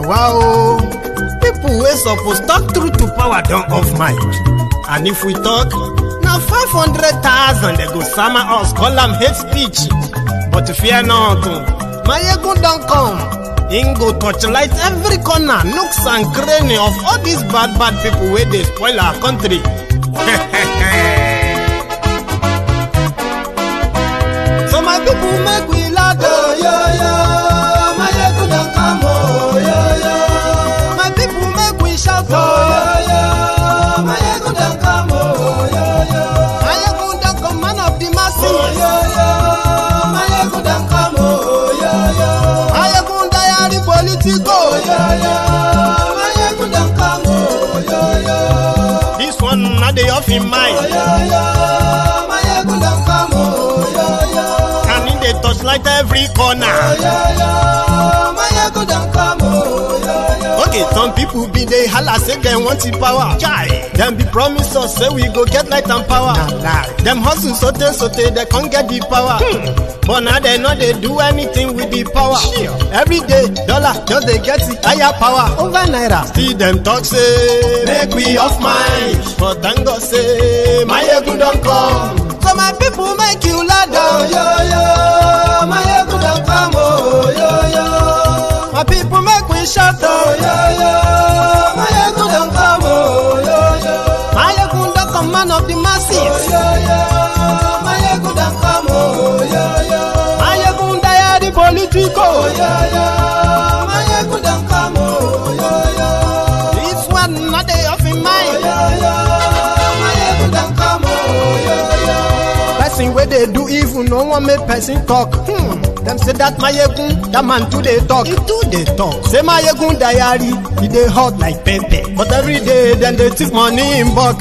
Wow, people wey suppose talk truth to power don off mic. And if we talk, now 500,000 they go sama us, call them hate speech. But fear not, Mayegun don't come. Ingo torchlight every corner, nooks and cranny of all these bad people where they spoil our country. So my people make we laugh, oh yo yo. Mayegun don't come, oh yo yo. My people make we shout, oh yo yo. Mayegun don't come, oh yo yo. Mayegun don't come, man of the masses, oh yo yo. Mayegun don't come, oh yo yo. Mayegun diary politico, oh yo yo. Mayegun don't come, oh yo yo. This one not the off in mind, oh yo yo. Mayegun don't come, oh yo yo. Can in the touchlight every corner, oh yo yo. Mayegun don't come, oh yo yo. Okay, some people be they holla say they want the power. Jibe. Them be promise us say we go get light and power. Nah. Them hustle sote they can't get the power. But now they know they do anything with the power. Sure. Every day, dollar just they get the higher power over naira. See them talk say make we off mind. But thank God say Mayegun don't come. So my people make you loud, oh yo yo. Mayegun don't come, oh yo yo. My people make we shout, oh yo yo. Mayegun don't come, oh yo yo. Mayegun don't come, man of the masses, oh yo yo. Mayegun don't come, oh yo yo. Mayegun diary politico, oh yo yo. Mayegun don't come, oh yo yo. This one not they off in mind, oh yo yo. Mayegun don't come, oh yo yo. Person where they do evil, no one make person talk. Them say that Mayegun, that man too they talk. He too they talk. Say Mayegun diary, he they hot like pepper. But every day then they take money in bulk.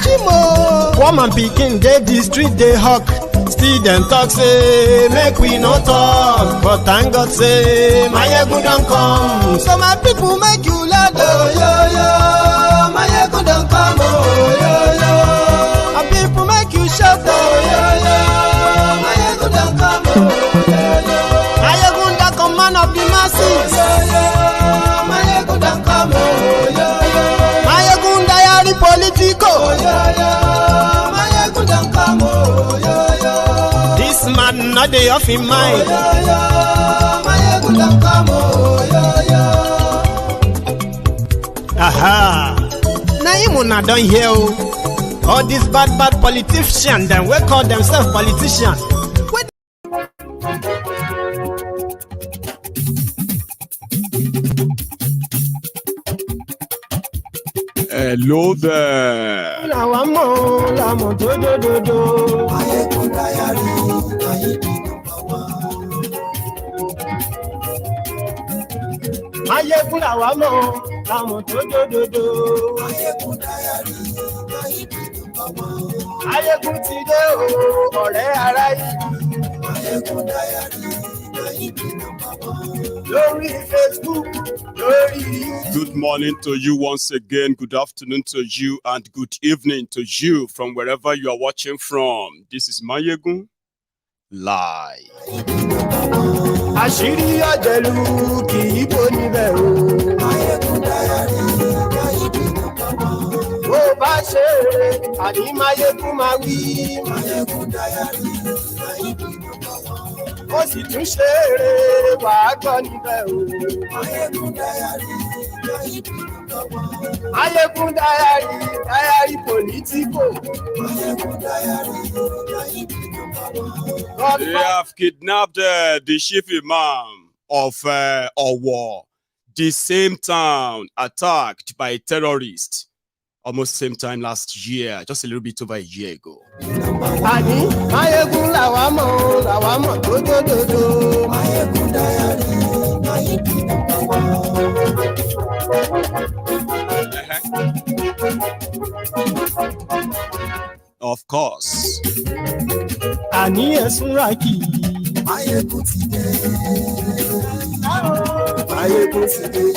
Poor man picking, they the street they hawk. Still them talk say make we no talk. But thank God say Mayegun don't come. So my people make you loud, oh yo yo. Mayegun don't come, oh yo yo. My people make you shout, oh yo yo. Mayegun don't come, oh yo yo. Mayegun don't come, man of the masses, oh yo yo. Mayegun don't come, oh yo yo. Mayegun diary politico, oh yo yo. Mayegun don't come, oh yo yo. This man not the off in mind, oh yo yo. Mayegun don't come, oh yo yo. Aha. Now you not done here. All these bad politicians, then we call themselves politicians. Hello there. Good morning to you once again, good afternoon to you, and good evening to you from wherever you are watching from. This is Mayegun Live. Ó sì tún ṣeré wàá gbọ́ níbẹ̀ o. Mayegun diary politico. They have kidnapped the chief imam of Owo, the same town attacked by terrorists. Almost same time last year, just a little bit over a year ago. Of course.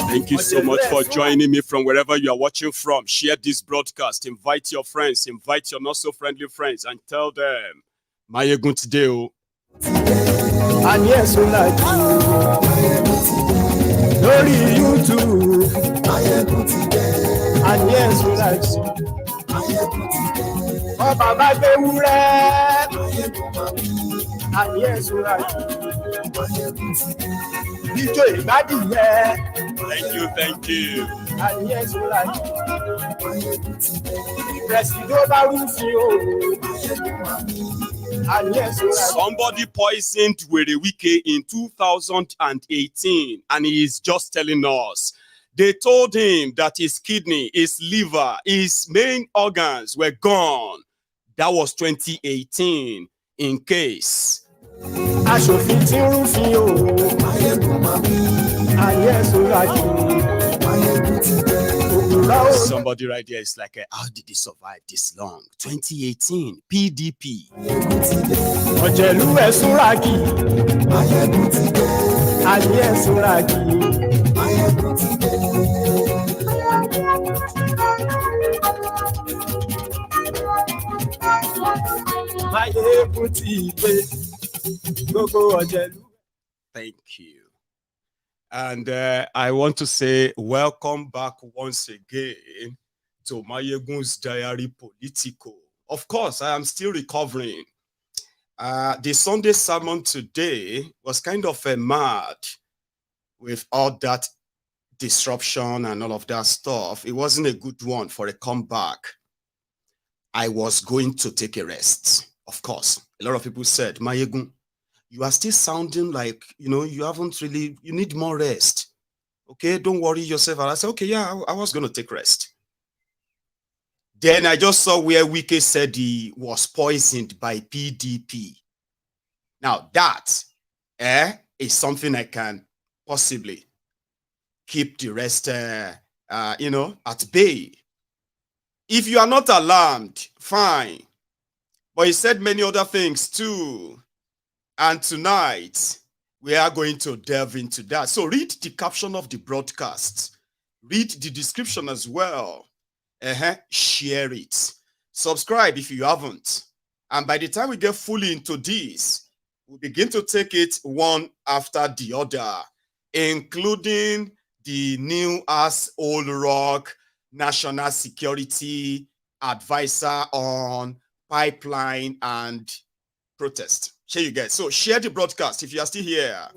Thank you so much for joining me from wherever you are watching from. Share this broadcast, invite your friends, invite your not so friendly friends, and tell them Mayegun today. lórí YouTube. Máyégún ti dé. Àní ẹ̀sùn láti. Máyégún ti dé. Ọba bá gbé wúrẹ́. Máyégún máa bí. Àní ẹ̀sùn láti. Máyégún ti dé. Ijó ìgbádìyẹ. Thank you. Àní ẹ̀sùn láti. Máyégún ti dé. Presido bá rúfin o. Máyégún máa bí. Somebody poisoned Werey Wike in 2018, and he is just telling us. They told him that his kidney, his liver, his main organs were gone. That was 2018. In case. Somebody right there is like, how did he survive this long? 2018, PDP. Thank you. And I want to say welcome back once again to Mayegun's Diary Politico. Of course, I am still recovering. The Sunday sermon today was kind of mad with all that disruption and all of that stuff. It wasn't a good one for a comeback. I was going to take a rest. Of course, a lot of people said, Mayegun, you are still sounding like, you haven't really, you need more rest. Okay, don't worry yourself. And I said, okay, yeah, I was going to take rest. Then I just saw where Wike said he was poisoned by PDP. Now that is something I can possibly keep the rest, at bay. If you are not alarmed, fine. But he said many other things too. And tonight, we are going to delve into that. So read the caption of the broadcast. Read the description as well. Share it. Subscribe if you haven't. And by the time we get fully into this, we'll begin to take it one after the other, including the new old rock national security advisor on pipeline and protest. Here you guys. So share the broadcast if you are still here.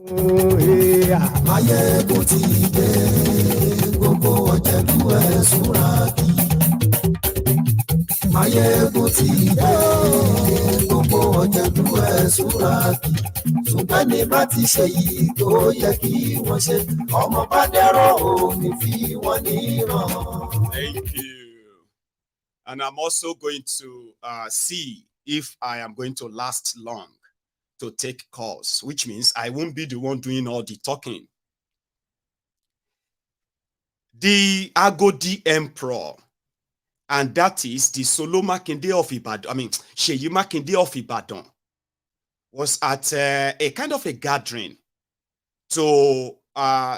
Thank you. And I'm also going to see if I am going to last long to take calls, which means I won't be the one doing all the talking. The Agodi Emperor, and that is the Solo Makinde of Ibadan, Seyi Makinde of Ibadan, was at a kind of a gathering to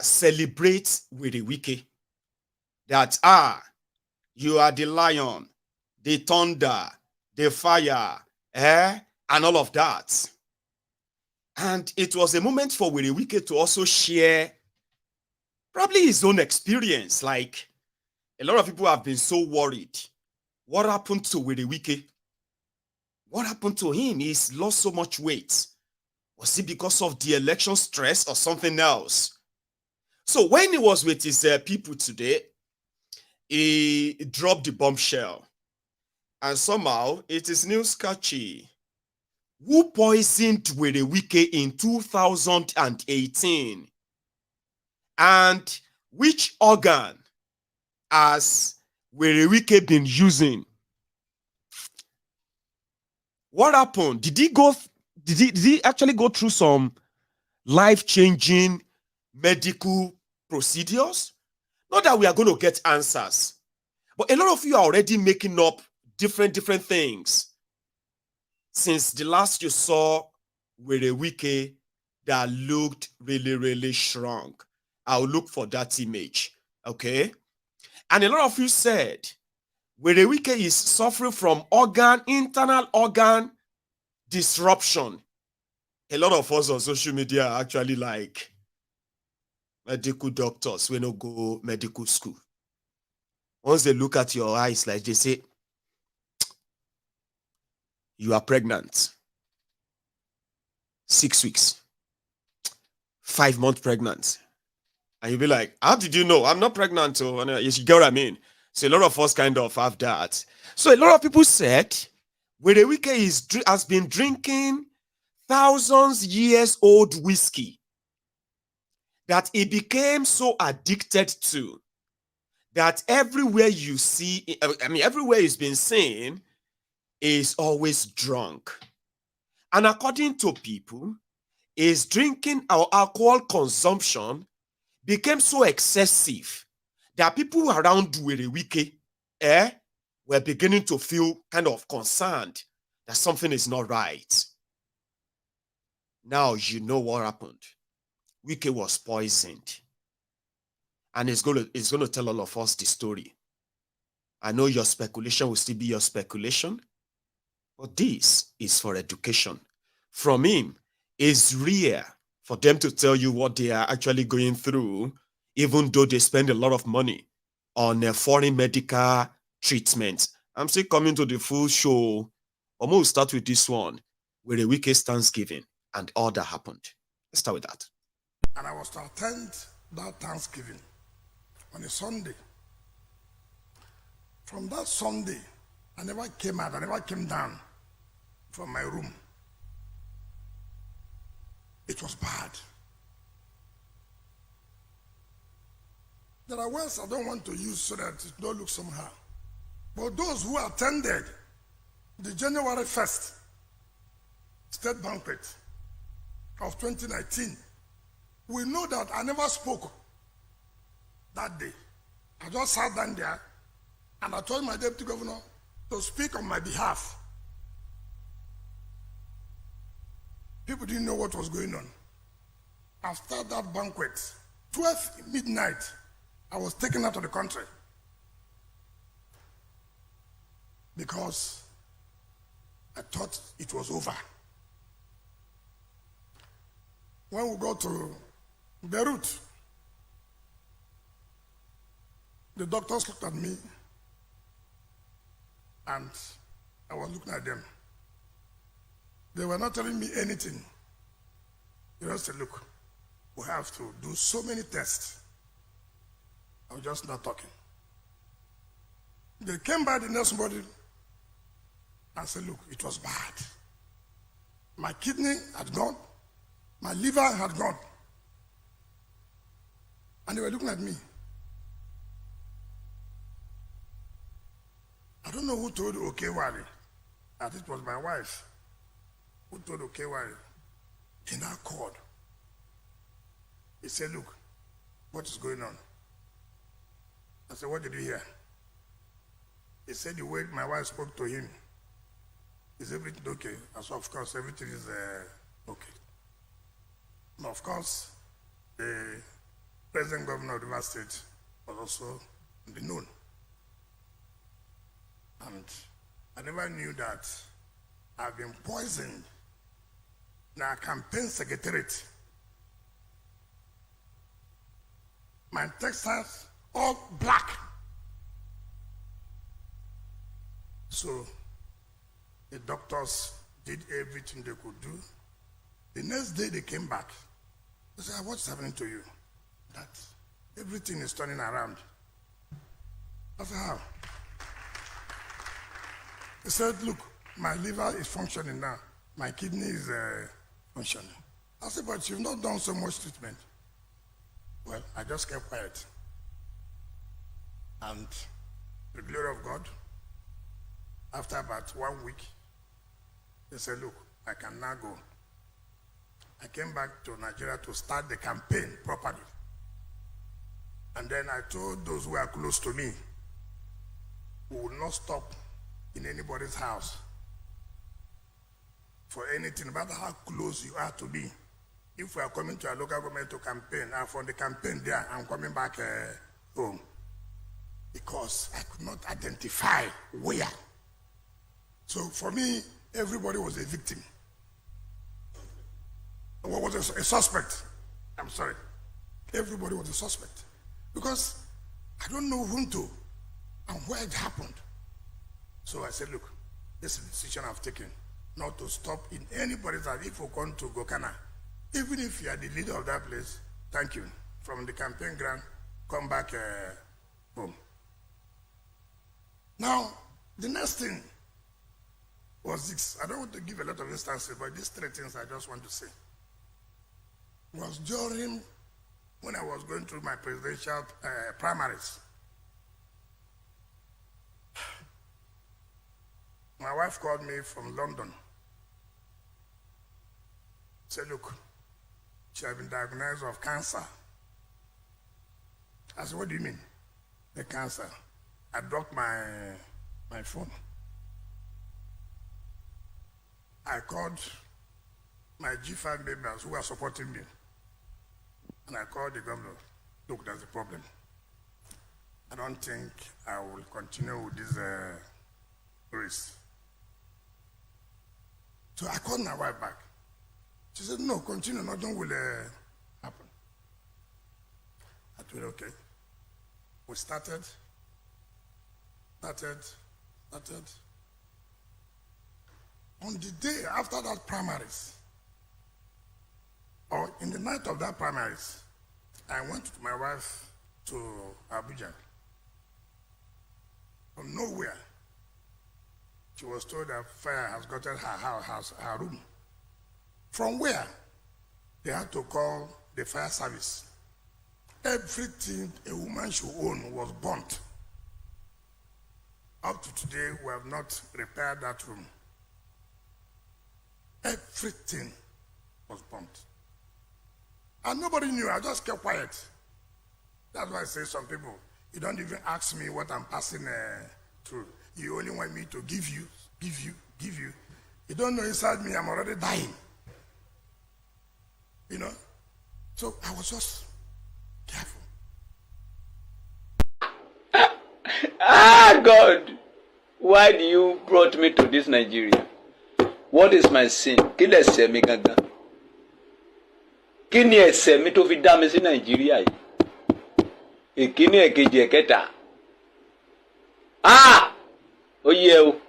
celebrate Werey Wike. That, you are the lion, the thunder, the fire, and all of that. And it was a moment for Werey Wike to also share probably his own experience. Like, a lot of people have been so worried. What happened to Werey Wike? What happened to him? He's lost so much weight. Was it because of the election stress or something else? So when he was with his people today, he dropped the bombshell. And somehow it is news catchy. Who poisoned Werey Wike in 2018? And which organ has Werey Wike been using? What happened? Did he actually go through some life-changing medical procedures? Not that we are going to get answers, but a lot of you are already making up different things. Since the last you saw Werey Wike that looked really shrunk. I'll look for that image, okay? And a lot of you said Werey Wike is suffering from internal organ disruption. A lot of us on social media are actually like, medical doctors when no go medical school. Once they look at your eyes, like they say, you are pregnant. 6 weeks. 5 months pregnant. And you'll be like, how did you know? I'm not pregnant. Oh, and you get what I mean? So a lot of us kind of have that. So a lot of people said, Werey Wike has been drinking thousands years old whiskey that he became so addicted to that everywhere you see, everywhere he's been seen, is always drunk. And according to people, his drinking or alcohol consumption became so excessive that people around Werey Wike were beginning to feel kind of concerned that something is not right. Now you know what happened. Wike was poisoned. And it's going to tell all of us the story. I know your speculation will still be your speculation, but this is for education. From him, it's rare for them to tell you what they are actually going through, even though they spend a lot of money on a foreign medical treatment. I'm still coming to the full show. I'm going to start with this one, Werey Wike's Thanksgiving and all that happened. Let's start with that. And I was to attend that Thanksgiving on a Sunday. From that Sunday, I never came out, I never came down from my room. It was bad. There are words I don't want to use so that it don't look somehow. But those who attended the January 1st state banquet of 2019, we know that I never spoke that day. I just sat down there and I told my deputy governor to speak on my behalf. People didn't know what was going on. After that banquet, 12 midnight, I was taken out of the country because I thought it was over. When we go to Beirut, the doctors looked at me and I was looking at them. They were not telling me anything. They just said, look, we have to do so many tests. I was just not talking. They came by the next morning and said, look, it was bad. My kidney had gone. My liver had gone. And they were looking at me. I don't know who told Werey. I think it was my wife who told Werey. In our court, he said, look, what is going on? I said, what did you hear? He said the way my wife spoke to him, is everything okay? I said, of course, everything is okay. And of course, the president governor of the Rivers State was also in the known. And I never knew that I've been poisoned in our campaign secretariat. My textiles all black. So the doctors did everything they could do. The next day they came back. They said, what's happening to you? That everything is turning around. I said, how? They said, look, my liver is functioning now. My kidney is functioning. I said, but you've not done so much treatment. Well, I just kept quiet. And the glory of God, after about 1 week, they said, look, I can now go. I came back to Nigeria to start the campaign properly. And then I told those who are close to me, we will not stop in anybody's house for anything, no matter how close you are to me. If we are coming to a local government to campaign, and from the campaign there, I'm coming back home. Because I could not identify where. So for me, everybody was a victim. What was a suspect? I'm sorry. everybody was a suspect. Because I don't know whom to and where it happened. So I said, look, this is the decision I've taken, not to stop in anybody's that if you come to Gokana, even if you are the leader of that place, thank you. From the campaign ground, come back home. Now, the next thing was this. I don't want to give a lot of instances, but these three things I just want to say. Was during when I was going through my presidential primaries. My wife called me from London. Said, look, she had been diagnosed of cancer. I said, what do you mean, the cancer? I dropped my phone. I called my G5 members who were supporting me. And I called the governor. Look, there's a problem. I don't think I will continue with this race. So I called my wife back. She said, no, continue, nothing will happen. I told her, okay. We started. On the day after that primaries, or in the night of that primaries, I went with my wife to Abuja. From nowhere, she was told that fire has gotten her room. From where? They had to call the fire service. Everything a woman should own was burnt. Up to today, we have not repaired that room. Everything was burnt. And nobody knew. I just kept quiet. That's why I say some people, you don't even ask me what I'm passing through. You only want me to give you. You don't know inside me, I'm already dying. You know? So I was just careful. Ah, God! Why do you brought me to this Nigeria? What is my sin? Kí lẹ ṣẹ̀ mi gangan? Kí ni ẹ̀ṣẹ̀ mi tó fi dá mi sí Nàìjíríà yìí? Èkíní, èkejì, ẹ̀kẹta. Ah! Ó yẹ o.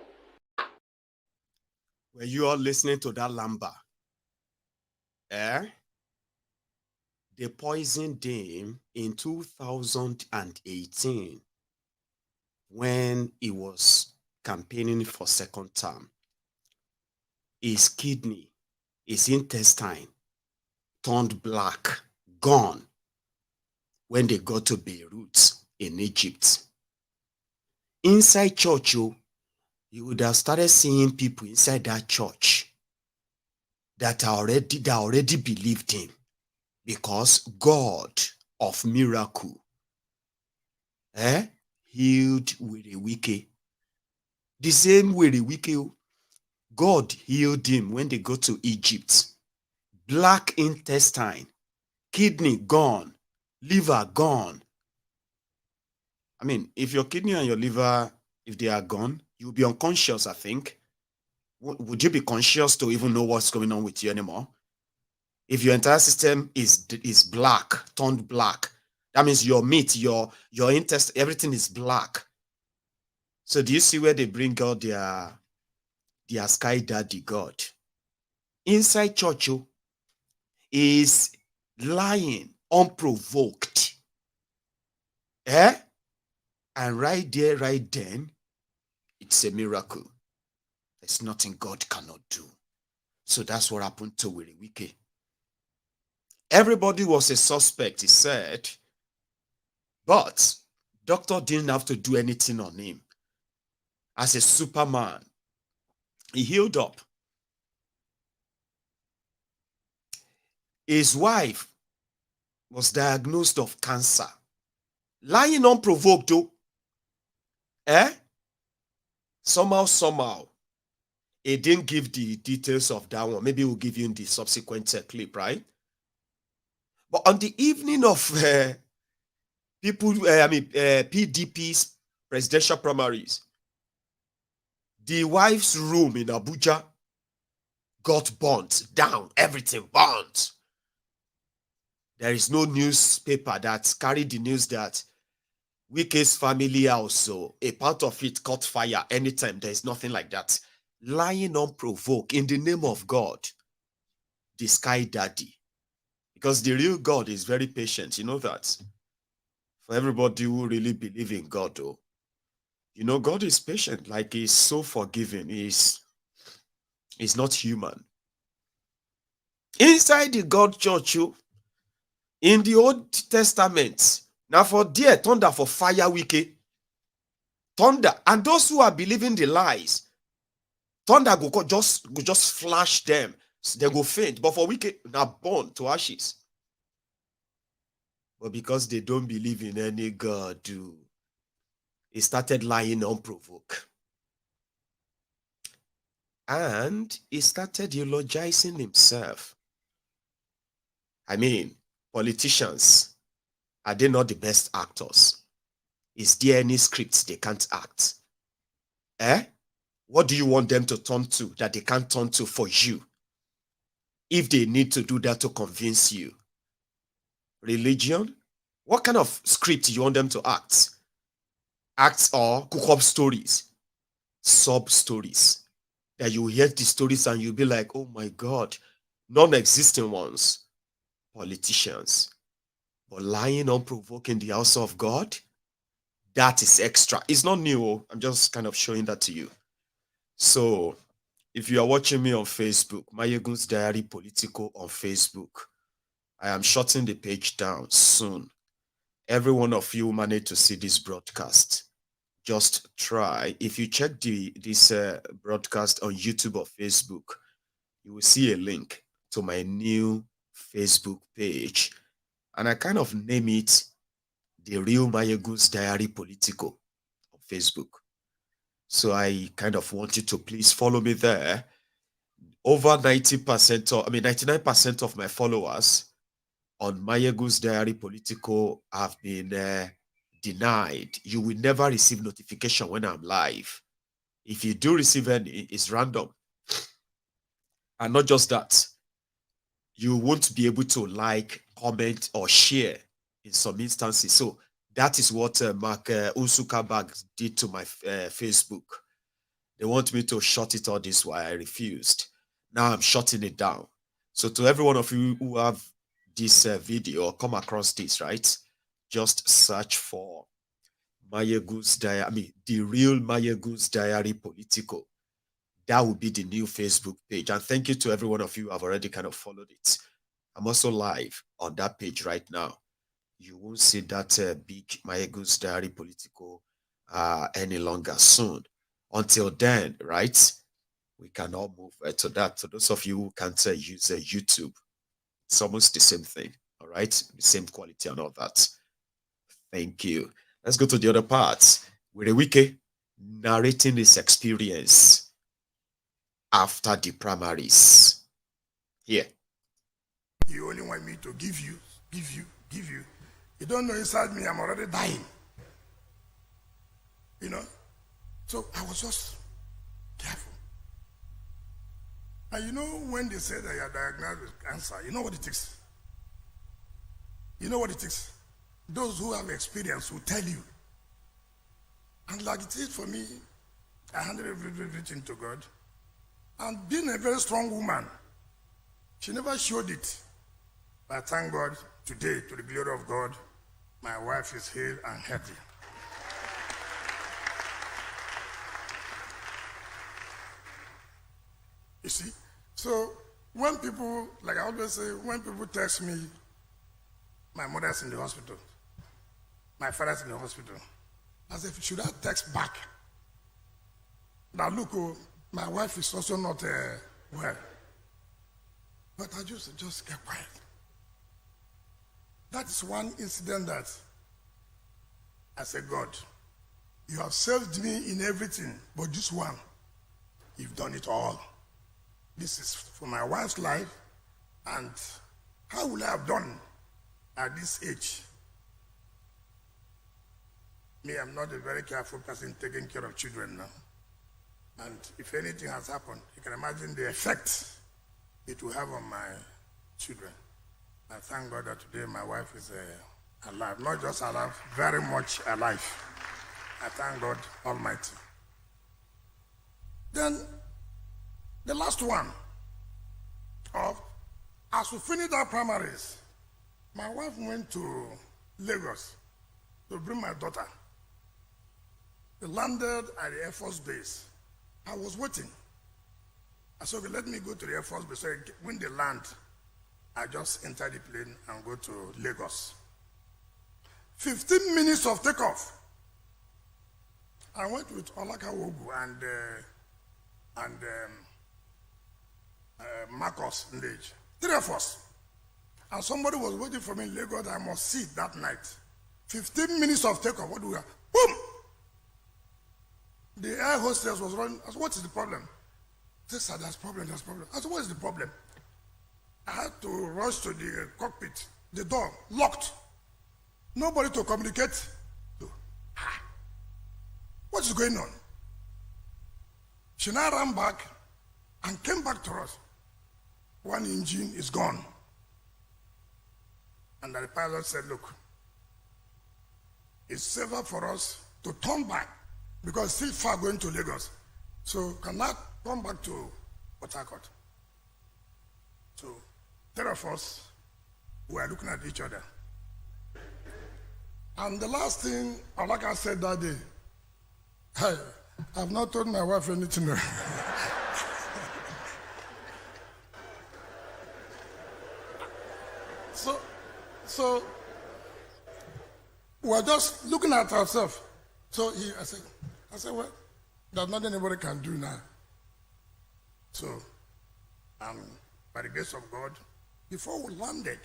Were you all listening to that lamba? They poisoned him in 2018 when he was campaigning for second term. His kidney, his intestine turned black, gone, when they got to Beirut in Egypt. Inside church, you would have started seeing people inside that church that already believed him, because God of miracle healed Werey Wike. The same Werey Wike, God healed him when they go to Egypt. Black intestine, kidney gone, liver gone. I mean, if your kidney and your liver, if they are gone, you'll be unconscious, I think. Would you be conscious to even know what's going on with you anymore? If your entire system is black, turned black, that means your meat, your intestine, everything is black. So do you see where they bring out their sky daddy God? Inside church is lying unprovoked. And right there, right then, it's a miracle. There's nothing God cannot do. So that's what happened to Werey Wike. Everybody was a suspect, he said, but doctor didn't have to do anything on him. As a superman, he healed up. His wife was diagnosed of cancer. Lying unprovoked though. Somehow, he didn't give the details of that one. Maybe we'll give you in the subsequent clip, right? But on the evening of PDP's presidential primaries, the wife's room in Abuja got burnt down. Everything burnt. There is no newspaper that carried the news that Wike's family also, a part of it caught fire anytime. There is nothing like that. Lying unprovoked in the name of God, the sky daddy. Because the real God is very patient. You know that. For everybody who really believe in God, though, you know, God is patient. Like, he's so forgiving. He's not human. Inside the God church, in the Old Testament, now for dear thunder for fire Wike. Thunder. And those who are believing the lies, thunder go just flash them. So they go faint. But for Wike, now burn to ashes. But because they don't believe in any God, he started lying unprovoked. And he started eulogizing himself. I mean, politicians, are they not the best actors? Is there any scripts they can't act? What do you want them to turn to that they can't turn to for you? If they need to do that to convince you. Religion? What kind of script do you want them to act? Acts or cook up stories, sub stories. That you hear the stories and you'll be like, oh my God, non-existent ones. Politicians. But lying unprovoked in the house of God, that is extra. It's not new. I'm just kind of showing that to you. So, if you are watching me on Facebook, Mayegun's Diary Political on Facebook, I am shutting the page down soon. Every one of you managed to see this broadcast. Just try. If you check this broadcast on YouTube or Facebook, you will see a link to my new Facebook page. And I kind of name it The Real Mayegun's Diary Political on Facebook. So I kind of want you to please follow me there. Over 99% of my followers on Mayegun's Diary Political have been denied. You will never receive notification when I'm live. If you do receive any, it's random. And not just that, you won't be able to like, comment, or share in some instances. So that is what Mark Zuckerberg did to my Facebook. They want me to shut it all this way. I refused. Now I'm shutting it down. So to every one of you who have this video or come across this, right? Just search for Mayegun's Diary, the Real Mayegun's Diary Political. That will be the new Facebook page. And thank you to every one of you who have already kind of followed it. I'm also live on that page right now. You won't see that big Mayegun's Diary Political any longer soon. Until then, right, we can all move to that. So those of you who can't use YouTube, it's almost the same thing, all right? The same quality and all that. Thank you. Let's go to the other parts. Werey Wike narrating his experience after the primaries. Here. You only want me to give you. You don't know inside me I'm already dying. You know? So I was just careful. And you know when they say that you're diagnosed with cancer, you know what it takes? You know what it takes? Those who have experience will tell you. And like it is for me, I handed everything to God. And being a very strong woman, she never showed it. But thank God, today, to the glory of God, my wife is healed and healthy. You see? So when people, like I always say, when people text me, my mother's in the hospital, my father's in the hospital, I say, should I text back? Now look, my wife is also not well. But I just get quiet. That is one incident that I said, God, you have saved me in everything, but this one, you've done it all. This is for my wife's life, and how will I have done at this age? Me, I'm not a very careful person taking care of children now. And if anything has happened, you can imagine the effect it will have on my children. I thank God that today my wife is alive. Not just alive, very much alive. I thank God Almighty. Then, the last one, as we finished our primaries, my wife went to Lagos to bring my daughter. We landed at the Air Force Base. I was waiting. I said, okay, let me go to the Air Force Base. So when they land, I just enter the plane and go to Lagos. 15 minutes of takeoff. I went with Olaka Wogu and Marcus Ndage. 3 of us. And somebody was waiting for me in Lagos. I must see that night. 15 minutes of takeoff. What do we have? Boom! The air hostess was running. I said, what is the problem? She said, there's problem. I said, what is the problem? I had to rush to the cockpit. The door locked. Nobody to communicate. What is going on? She now ran back and came back to us. One engine is gone. And the pilot said, look, it's safer for us to turn back because it's still far going to Lagos. So cannot come back to Port Harcourt. So 3 of us were looking at each other. And the last thing, like I said that day, hey, I've not told my wife anything. So we're just looking at ourselves. So I said, well, there's nothing anybody can do now. So, by the grace of God, before we landed,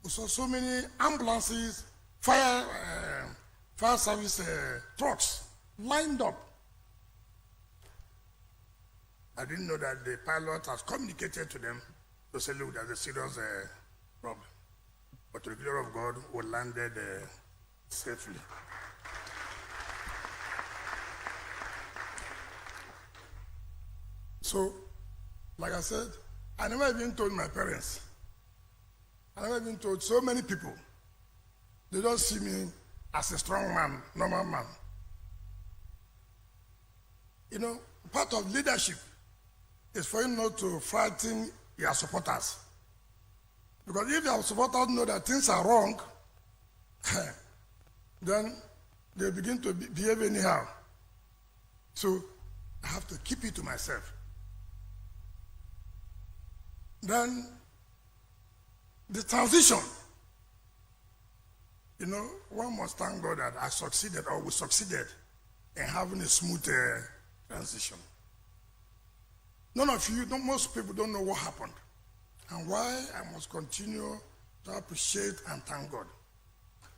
we saw so many ambulances, fire service trucks lined up. I didn't know that the pilot has communicated to them to say, look, there's a serious problem. But to the glory of God, we landed safely. So, like I said, I never even told my parents. I never even told so many people. They don't see me as a strong man, normal man. You know, part of leadership is for you not to frighten your supporters. Because if your supporters know that things are wrong, then they begin to behave anyhow. So I have to keep it to myself. Then the transition, you know, one must thank God that I succeeded, or we succeeded in having a smooth transition. None of you, most people don't know what happened and why I must continue to appreciate and thank God.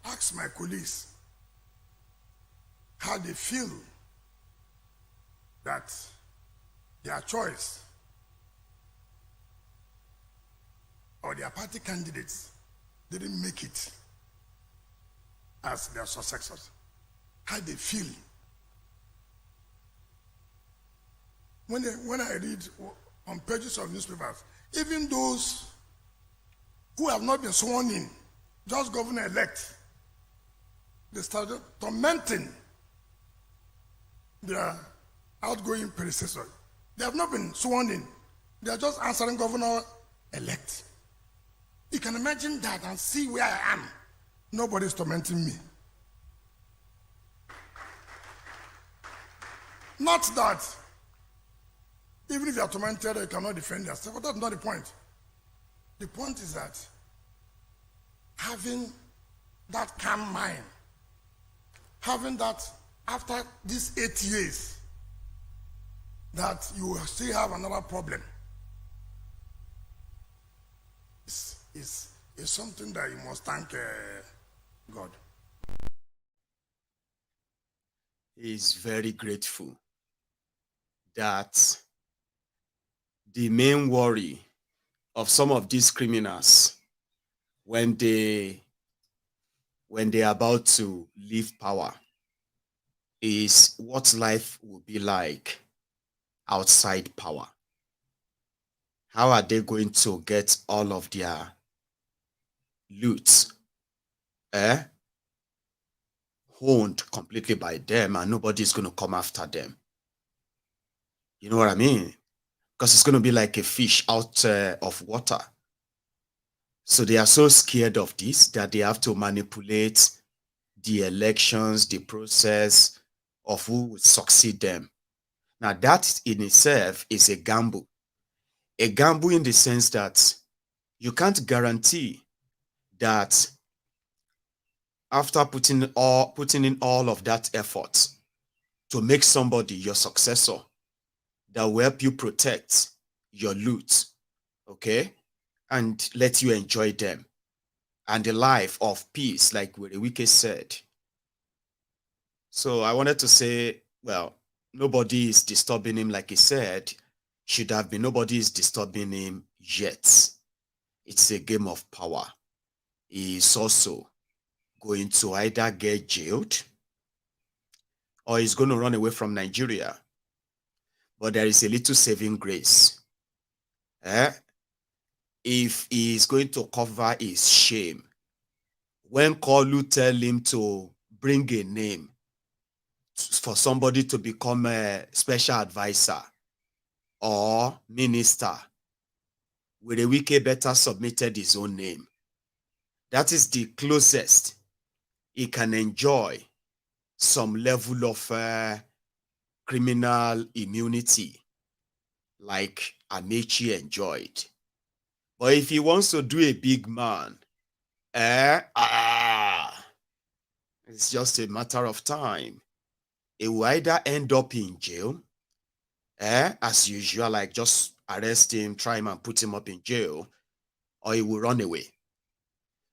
Ask my colleagues how they feel that their choice or their party candidates didn't make it as their successors. How they feel. When I read on pages of newspapers, even those who have not been sworn in, just governor-elect, they started tormenting their outgoing predecessor. They have not been sworn in. They are just answering governor-elect. You can imagine that and see where I am. Nobody is tormenting me. Not that even if you are tormented, you cannot defend yourself. But that's not the point. The point is that having that calm mind, having that after these 8 years, that you will still have another problem, is something that you must thank God. He's very grateful that the main worry of some of these criminals when they are about to leave power is what life will be like outside power. How are they going to get all of their loot, owned completely by them, and nobody's going to come after them. You know what I mean? Because it's going to be like a fish out of water. So they are so scared of this that they have to manipulate the elections, the process of who will succeed them. Now that in itself is a gamble. A gamble in the sense that you can't guarantee that after putting in all of that effort to make somebody your successor that will help you protect your loot, okay, and let you enjoy them and the life of peace, like Werey Wike said. So I wanted to say, well, nobody is disturbing him, like he said. Should have been nobody is disturbing him yet. It's a game of power. He is also going to either get jailed or he's going to run away from Nigeria. But there is a little saving grace. If he is going to cover his shame, when Kolu tell him to bring a name for somebody to become a special advisor or minister, Werey Wike better submitted his own name. That is the closest he can enjoy some level of criminal immunity like Amechi enjoyed. But if he wants to do a big man, it's just a matter of time. He will either end up in jail, as usual, like just arrest him, try him and put him up in jail, or he will run away.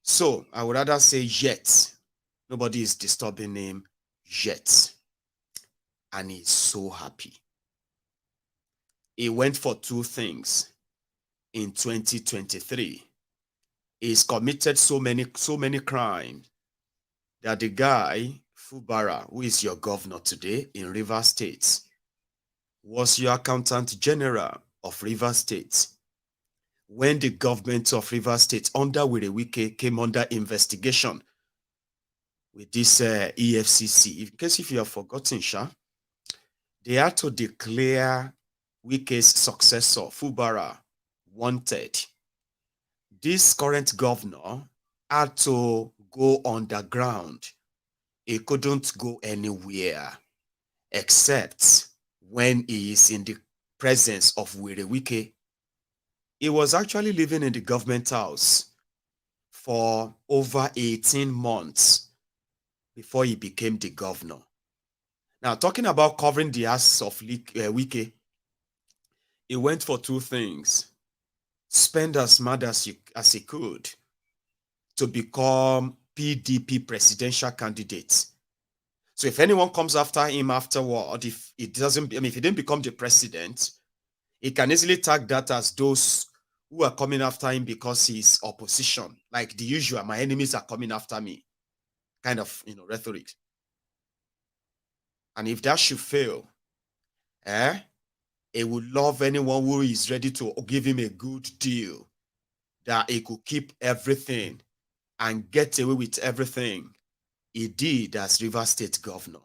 So I would rather say yet. Nobody is disturbing him yet. And he's so happy. He went for two things in 2023. He's committed so many crimes that the guy, Fubara, who is your governor today in Rivers State, was your accountant general of Rivers State when the government of Rivers State under Werey Wike came under investigation with this EFCC. In case if you have forgotten, Sha, they had to declare Wike's successor, Fubara, wanted. This current governor had to go underground. He couldn't go anywhere except when he is in the presence of Werey Wike. He was actually living in the government house for over 18 months before he became the governor. Now, talking about covering the ass of Wike, he went for two things. Spend as much as he could to become PDP presidential candidate. So if anyone comes after him afterward, if he didn't become the president, he can easily tag that as those who are coming after him because he's opposition, like the usual, my enemies are coming after me, kind of, rhetoric. And if that should fail, he would love anyone who is ready to give him a good deal, that he could keep everything and get away with everything he did as Rivers State governor.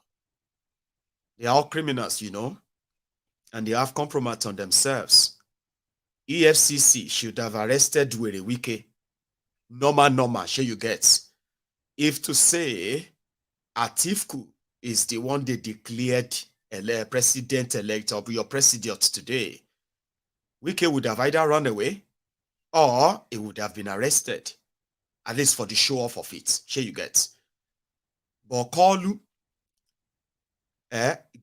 They are all criminals, and they have compromise on themselves. EFCC should have arrested Werey Wike. Normal, sure you get. If to say Atiku is the one they declared president-elect or your president today, Wike would have either run away or he would have been arrested, at least for the show off of it. Sure you get. But Kolu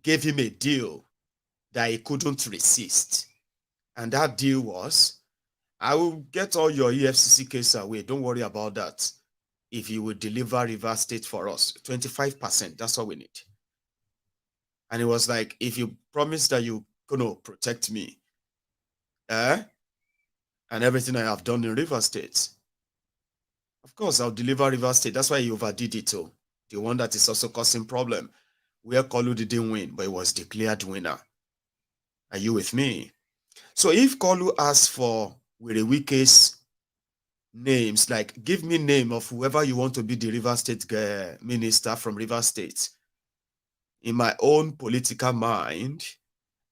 gave him a deal that he couldn't resist. And that deal was, I will get all your EFCC case away. Don't worry about that. If you will deliver Rivers State for us, 25%, that's all we need. And it was like, if you promise that you're going to protect me, and everything I have done in Rivers State, of course, I'll deliver Rivers State. That's why he overdid it too. The one that is also causing problem, where Kolu didn't win, but he was declared winner. Are you with me? So if Kolu asks for Werey Wike's names, like give me name of whoever you want to be the River State minister from River State. In my own political mind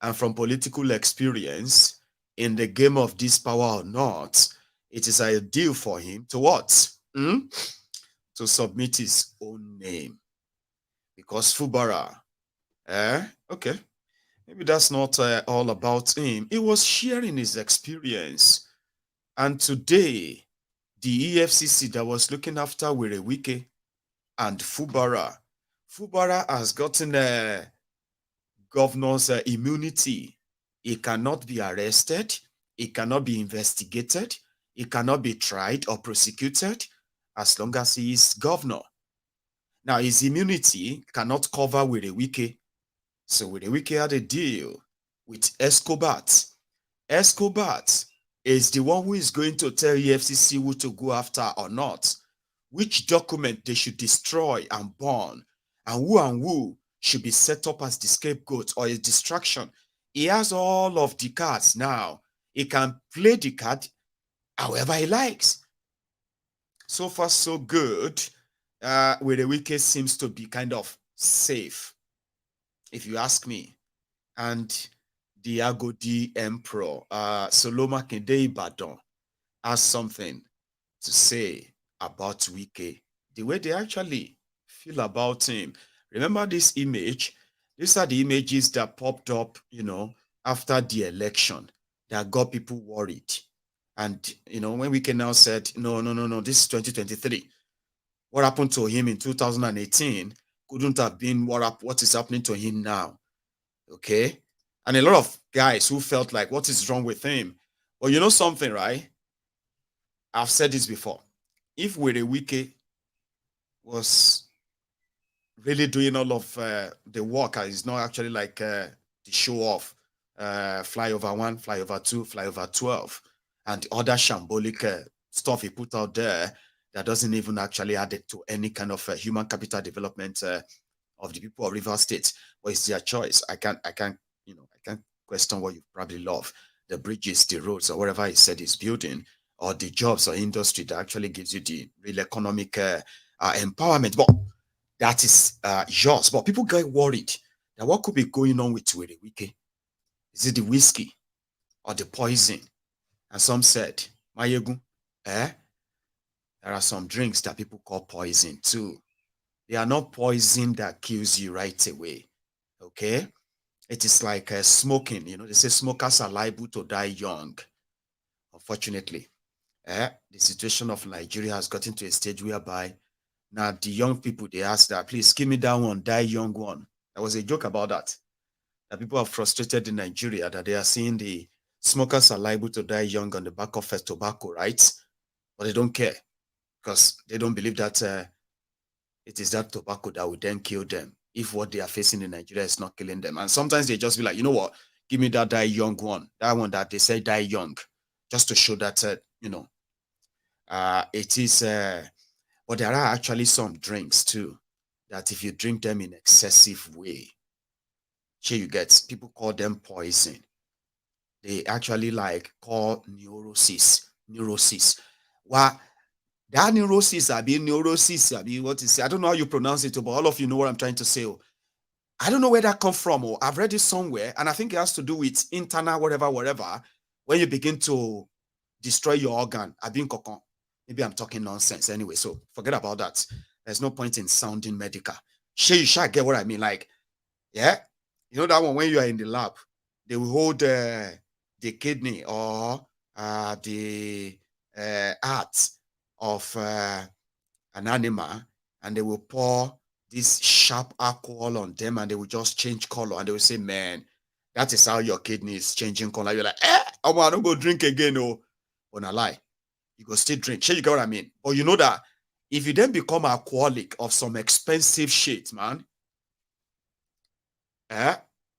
and from political experience, in the game of this power or not, it is ideal for him to what? To submit his own name. Because Fubara, okay, maybe that's not all about him. He was sharing his experience. And today, the EFCC that was looking after Werey Wike and Fubara has gotten governor's immunity. He cannot be arrested. He cannot be investigated. He cannot be tried or prosecuted as long as he is governor. Now, his immunity cannot cover Werey Wike. So Werey Wike had a deal with Escobar. Escobar is the one who is going to tell EFCC who to go after or not, which document they should destroy and burn, and who should be set up as the scapegoat or a distraction. He has all of the cards now. He can play the card however he likes. So far, so good. Werey Wike seems to be kind of safe, if you ask me. And the Agodi Emperor, Soloma Makinde Ibadan, has something to say about Wike, the way they actually feel about him. Remember this image? These are the images that popped up, after the election that got people worried. And, when Wike now said, no, this is 2023. What happened to him in 2018 couldn't have been what is happening to him now. Okay? And a lot of guys who felt like, what is wrong with him? Well, you know something, right? I've said this before. If Werey Wike was really doing all of the work, it's not actually like the show off, flyover 1, flyover 2, flyover 12, and other shambolic stuff he put out there that doesn't even actually add it to any kind of human capital development of the people of River State. But it's their choice. I can't question what you probably love, the bridges, the roads, or whatever he said he's building, or the jobs or industry that actually gives you the real economic empowerment. But that is yours. But people get worried that what could be going on with Werey Wike? Is it the whiskey or the poison? And some said, Mayegun, there are some drinks that people call poison too. They are not poison that kills you right away. Okay? It is like smoking. They say smokers are liable to die young. Unfortunately, the situation of Nigeria has gotten to a stage whereby now the young people, they ask that, please give me that one, die young one. There was a joke about that. That people are frustrated in Nigeria that they are seeing the smokers are liable to die young on the back of tobacco, right? But they don't care because they don't believe that it is that tobacco that will then kill them if what they are facing in Nigeria is not killing them. And sometimes they just be like, you know what, give me that die young one, that one that they say die young, just to show that, it is, but there are actually some drinks too, that if you drink them in excessive way, here you get, people call them poison. They actually call neurosis. Well, that neurosis, what is it? I don't know how you pronounce it, but all of you know what I'm trying to say. I don't know where that comes from. I've read it somewhere, and I think it has to do with internal whatever, when you begin to destroy your organ. Maybe I'm talking nonsense anyway, so forget about that. There's no point in sounding medical. You shall get what I mean. That one when you are in the lab, they will hold the kidney or the heart of an animal, and they will pour this sharp alcohol on them, and they will just change color, and they will say, man, that is how your kidney is changing color. You're like, I don't go drink again. But not lie, you go still drink. You get what I mean? But you know that if you then become alcoholic of some expensive shit, man,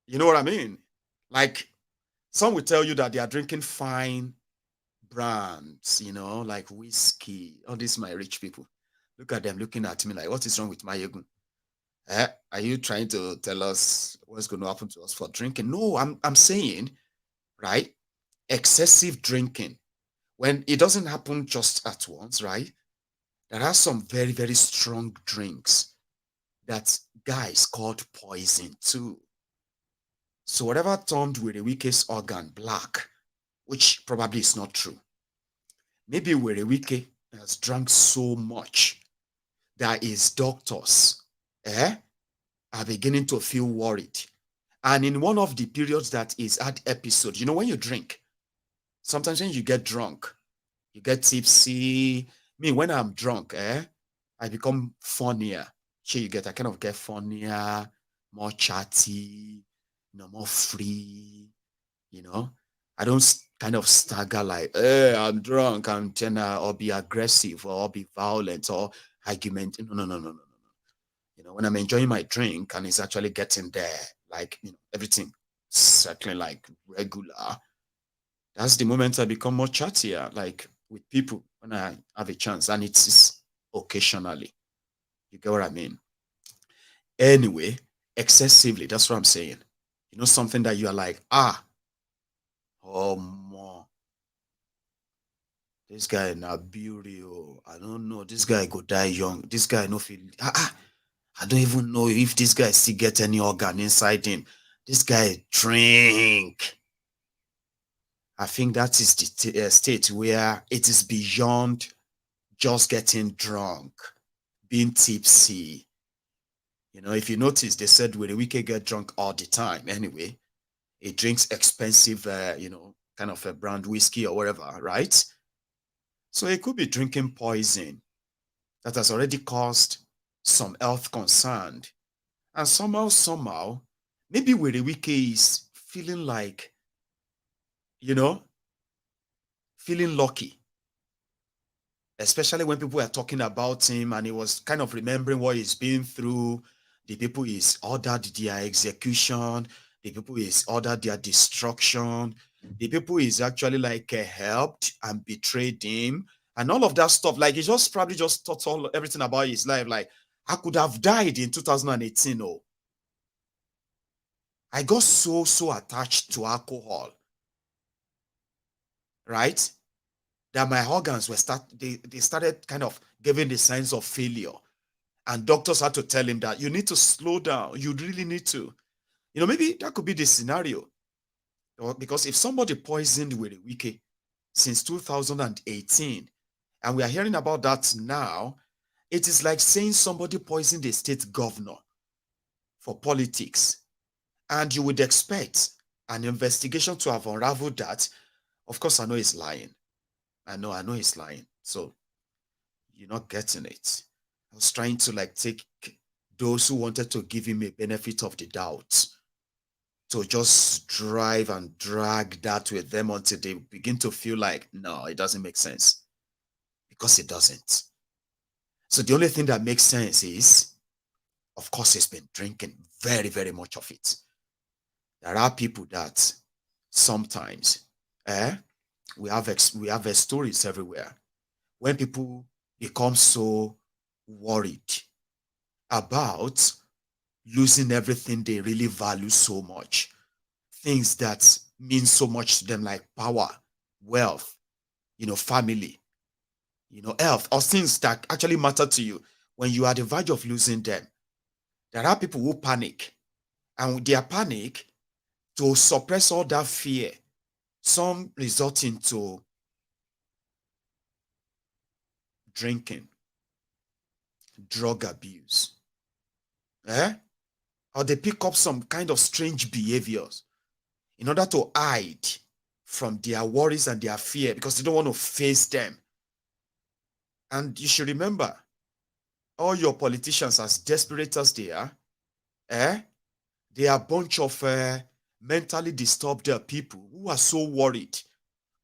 you know what I mean? Like, some will tell you that they are drinking fine brands, like whiskey. All these my rich people. Look at them looking at me like, what is wrong with Mayegun? Are you trying to tell us what's going to happen to us for drinking? No, I'm saying, right? Excessive drinking when it doesn't happen just at once, right? There are some very, very strong drinks that guys called poison too. So whatever turned Werey Wike's organ black, which probably is not true. Maybe Werey Wike has drunk so much that his doctors are beginning to feel worried. And in one of the periods that is at episode, you know, when you drink, sometimes when you get drunk, you get tipsy. Me, when I'm drunk, I become funnier. Sure, I kind of get funnier, more chatty, more free, I don't kind of stagger like, I'm drunk, I'm tenor, or be aggressive, or be violent, or argument. No. When I'm enjoying my drink and it's actually getting there, like, everything settling like regular, that's the moment I become more chattier, like with people when I have a chance, and it's occasionally. You get what I mean? Anyway, excessively, that's what I'm saying. Something that you are like, oh, more. This guy na beauty. I don't know. This guy go die young. This guy no feel. I don't even know if this guy still get any organ inside him. This guy drink. I think that is the state where it is beyond just getting drunk, being tipsy. If you notice, they said Werey Wike get drunk all the time. Anyway, he drinks expensive, kind of a brand whiskey or whatever, right? So he could be drinking poison that has already caused some health concern. And somehow, maybe Werey Wike is feeling like, feeling lucky. Especially when people are talking about him and he was kind of remembering what he's been through. The people he's ordered their execution. The people he's ordered their destruction. The people he's actually like helped and betrayed him. And all of that stuff. Like he just probably just thought everything about his life. Like, I could have died in 2018. Oh, I got so attached to alcohol. Right? That my organs were they started kind of giving the signs of failure. And doctors had to tell him that you need to slow down. You really need to. Maybe that could be the scenario. Because if somebody poisoned Werey Wike since 2018, and we are hearing about that now, it is like saying somebody poisoned a state governor for politics. And you would expect an investigation to have unraveled that. Of course, I know he's lying. I know he's lying. So you're not getting it. I was trying to like take those who wanted to give him a benefit of the doubt to just drive and drag that with them until they begin to feel like, no, it doesn't make sense. Because it doesn't. So the only thing that makes sense is, of course, he's been drinking very, very much of it. There are people that sometimes, we have stories everywhere when people become so worried about losing everything they really value so much, things that mean so much to them, like power, wealth, family, health, or things that actually matter to you. When you are at the verge of losing them, there are people who panic, and with their panic, to suppress all that fear, some resort into drinking, drug abuse, or they pick up some kind of strange behaviors in order to hide from their worries and their fear because they don't want to face them. And you should remember, all your politicians, as desperate as they are a bunch of mentally disturbed people who are so worried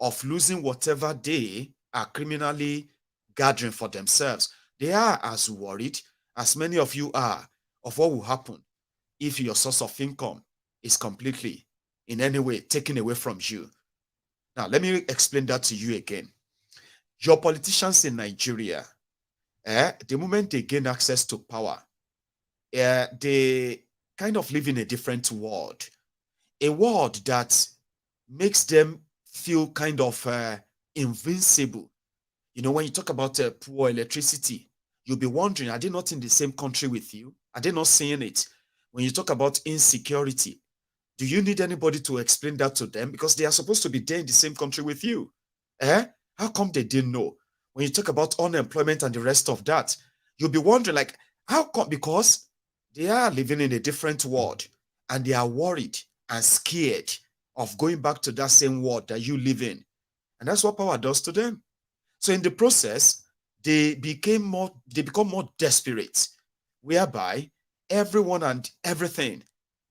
of losing whatever they are criminally gathering for themselves. They are as worried as many of you are of what will happen if your source of income is completely in any way taken away from you. Now, let me explain that to you again. Your politicians in Nigeria, the moment they gain access to power, they kind of live in a different world, a world that makes them feel kind of invincible. You know, when you talk about poor electricity, you'll be wondering, are they not in the same country with you? Are they not seeing it? When you talk about insecurity, do you need anybody to explain that to them? Because they are supposed to be there in the same country with you. How come they didn't know? When you talk about unemployment and the rest of that, you'll be wondering, like, how come? Because they are living in a different world and they are worried and scared of going back to that same world that you live in. And that's what power does to them. So in the process, they become more desperate, whereby everyone and everything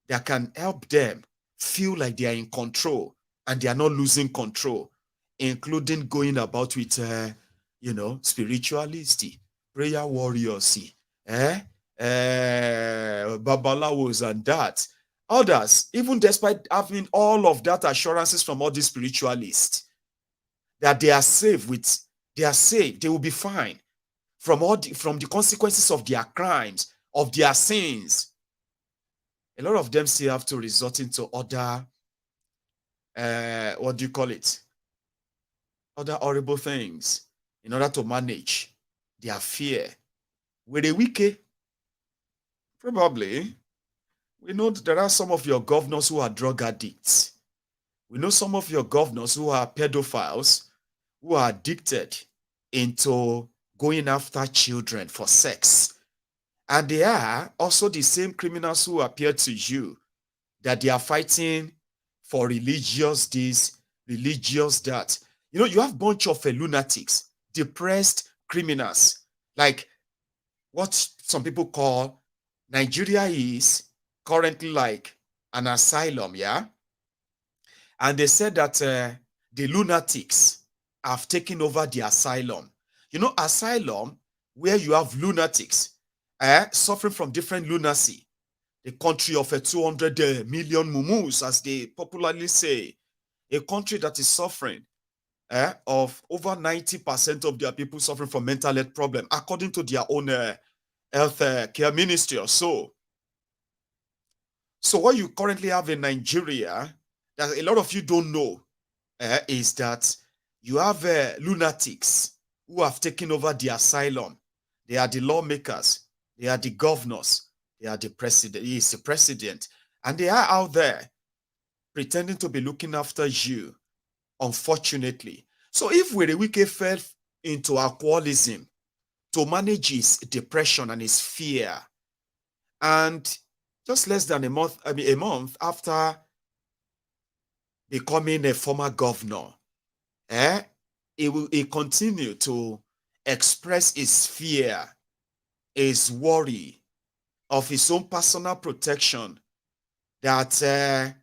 that can help them feel like they are in control and they are not losing control, including going about with, spirituality, prayer warriors, babalawos and that. Others, even despite having all of that assurances from all these spiritualists, that they are safe, they will be fine from the consequences of their crimes, of their sins. A lot of them still have to resort into other, other horrible things in order to manage their fear. Werey Wike, probably, we know there are some of your governors who are drug addicts. We know some of your governors who are pedophiles, who are addicted into going after children for sex. And they are also the same criminals who appear to you that they are fighting for religious this, religious that. You know, you have a bunch of lunatics, depressed criminals, like what some people call Nigeria is currently like an asylum, yeah? And they said that the lunatics have taken over the asylum. You know, asylum, where you have lunatics suffering from different lunacy, the country of 200 million mumus, as they popularly say, a country that is suffering of over 90% of their people suffering from mental health problem, according to their own health care ministry or so. So what you currently have in Nigeria, that a lot of you don't know, is that you have lunatics who have taken over the asylum. They are the lawmakers, they are the governors, they are the president, he is the president, and they are out there pretending to be looking after you, unfortunately. So if Werey Wike fell into alcoholism to manage his depression and his fear, and just less than a month after becoming a former governor, he continued to express his fear, his worry of his own personal protection that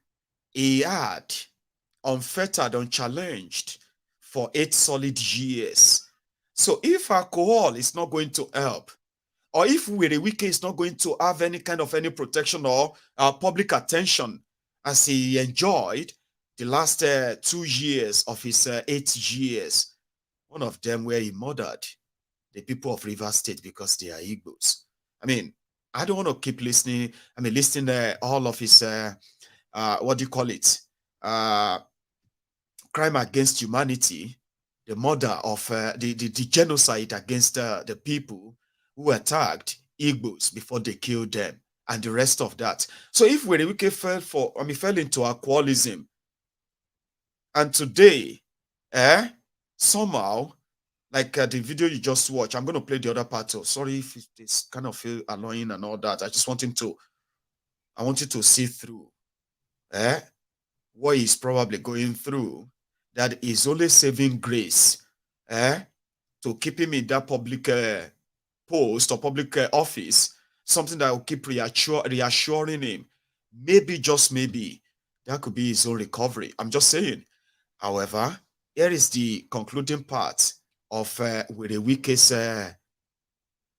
he had unfettered, unchallenged for 8 solid years. So if alcohol is not going to help, or if Werey Wike is not going to have any kind of protection or public attention as he enjoyed the last 2 years of his 8 years, one of them where he murdered the people of Rivers State because they are Igbos. I mean, I don't want to keep listening. Listening all of his, crime against humanity, the murder of the genocide against the people who attacked Igbos before they killed them, and the rest of that. So if Werey Wike fell into alcoholism, and today, somehow, like the video you just watched, I'm going to play the other part. Sorry if it's kind of feel annoying and all that. I just want I want you to see through what he's probably going through, that is only saving grace to keep him in that public post or public office, something that will keep reassuring him. Maybe, just maybe, that could be his own recovery. I'm just saying. However, here is the concluding part of Werey Wike's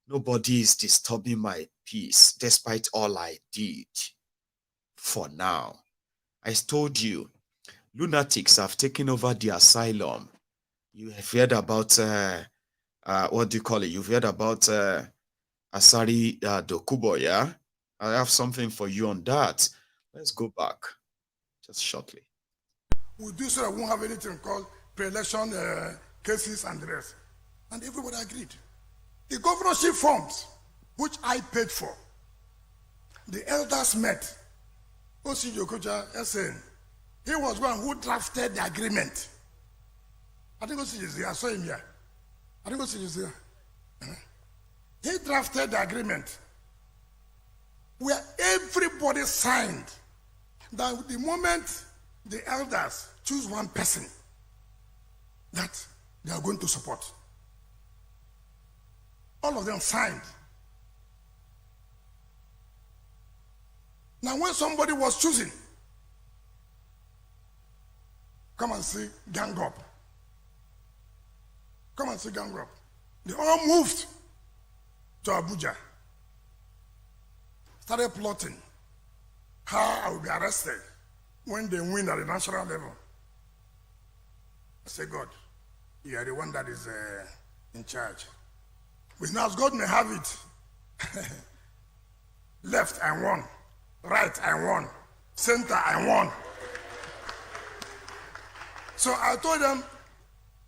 nobody is disturbing my peace despite all I did. For now, I told you, lunatics have taken over the asylum. You have heard about You've heard about Asari Dokubo, yeah? I have something for you on that. Let's go back just shortly. We do so that we won't have anything called pre-election cases and the rest. And everybody agreed. The governorship forms, which I paid for, the elders met. O.C. Jokoja saying he was one who drafted the agreement. I think O.C. is here. I saw him here. I think O.C. is here. He drafted the agreement where everybody signed that the moment the elders choose one person that they are going to support, all of them signed. Now when somebody was choosing, come and see gang up. Come and see gang up. They all moved to Abuja. Started plotting how I will be arrested when they win at the national level. I say, God, you are the one that is in charge. But now, as God may have it, left I won, right I won, center I won. So I told them,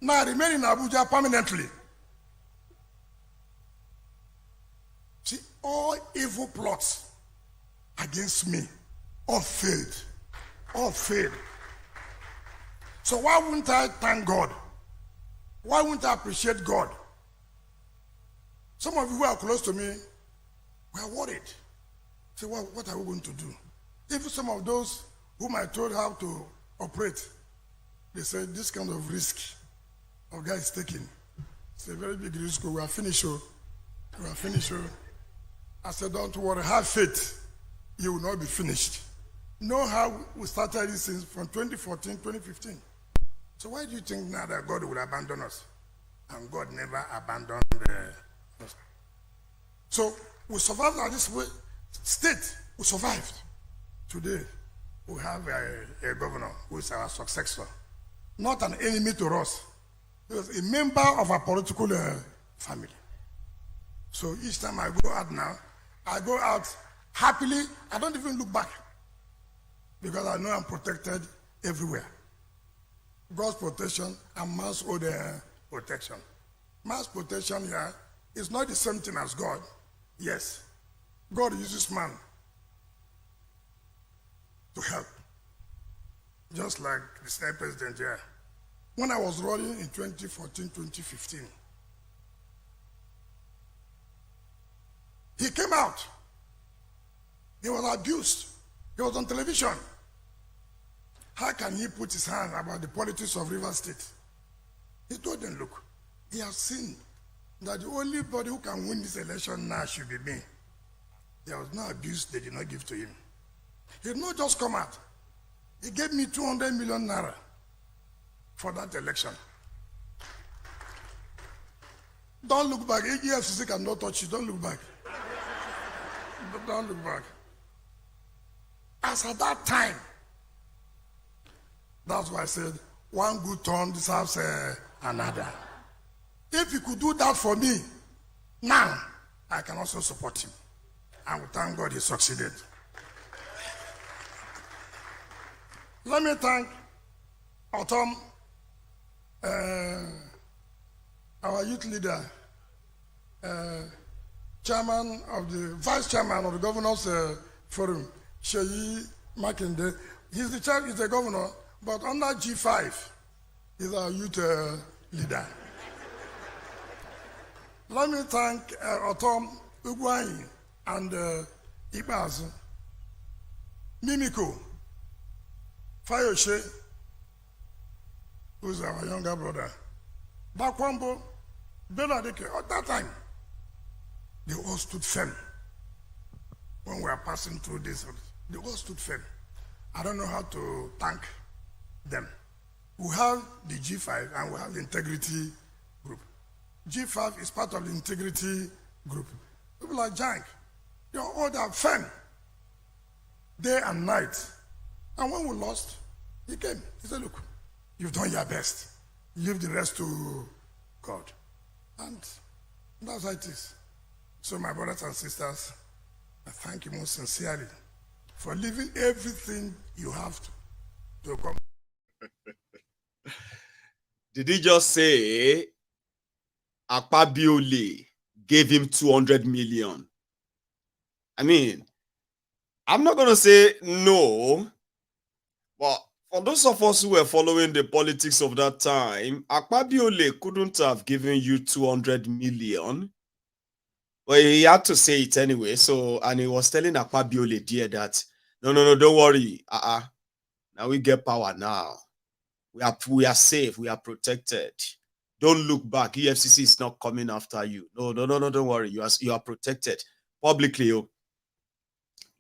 now I remain in Abuja permanently. See, all evil plots against me, all failed. All failed. So why wouldn't I thank God? Why wouldn't I appreciate God? Some of you who are close to me were worried. Say, well, what are we going to do? Even some of those whom I told how to operate, they said, this kind of risk our guy is taking. It's a very big risk. We are finished. We are finished. I said, don't worry, have faith. You will not be finished. Know how we started this since from 2014, 2015. So why do you think now that God will abandon us? And God never abandoned us. So we survived at this way. State, we survived. Today, we have a governor who is our successor. Not an enemy to us. He was a member of our political family. So each time I go out now, I go out happily. I don't even look back because I know I'm protected everywhere. God's protection and man's own protection. Man's protection here is not the same thing as God. Yes, God uses man to help. Just like the Senate president here. When I was running in 2014, 2015, he came out. He was abused. He was on television. How can he put his hand about the politics of Rivers State? He told them, look, he has seen that the only body who can win this election now should be me. There was no abuse they did not give to him. He did not just come out. He gave me 200 million naira for that election. Don't look back. EFCC cannot touch you. Don't look back. Don't look back. As at that time, that's why I said, one good turn deserves another. If he could do that for me, now, I can also support him. And we thank God he succeeded. Let me thank Autumn, our youth leader, chairman of the vice chairman of the governors forum, Makinde. He's the governor, but under G5, he's our youth leader. Let me thank Autumn, Ugwai, and Ibazu, Mimiko, Fayoshe, who's our younger brother, Bakwambo, Beladeke. At that time, they all stood firm. When we were passing through this, they all stood firm. I don't know how to thank them. We have the G5 and we have the integrity group. G5 is part of the integrity group. People like Jank, they are all that firm, day and night. And when we lost, he came. He said, look, you've done your best. Leave the rest to God. And that's how it is. So my brothers and sisters, I thank you most sincerely for leaving everything you have to come. Did he just say Akpabiole gave him 200 million? I mean, I'm not going to say no, but for those of us who were following the politics of that time, Akpabiole couldn't have given you 200 million. But he had to say it anyway. So, and he was telling Akpabiole there that, no, don't worry. Now we get power now. We are safe. We are protected. Don't look back. EFCC is not coming after you. No, don't worry. You are protected. Publicly,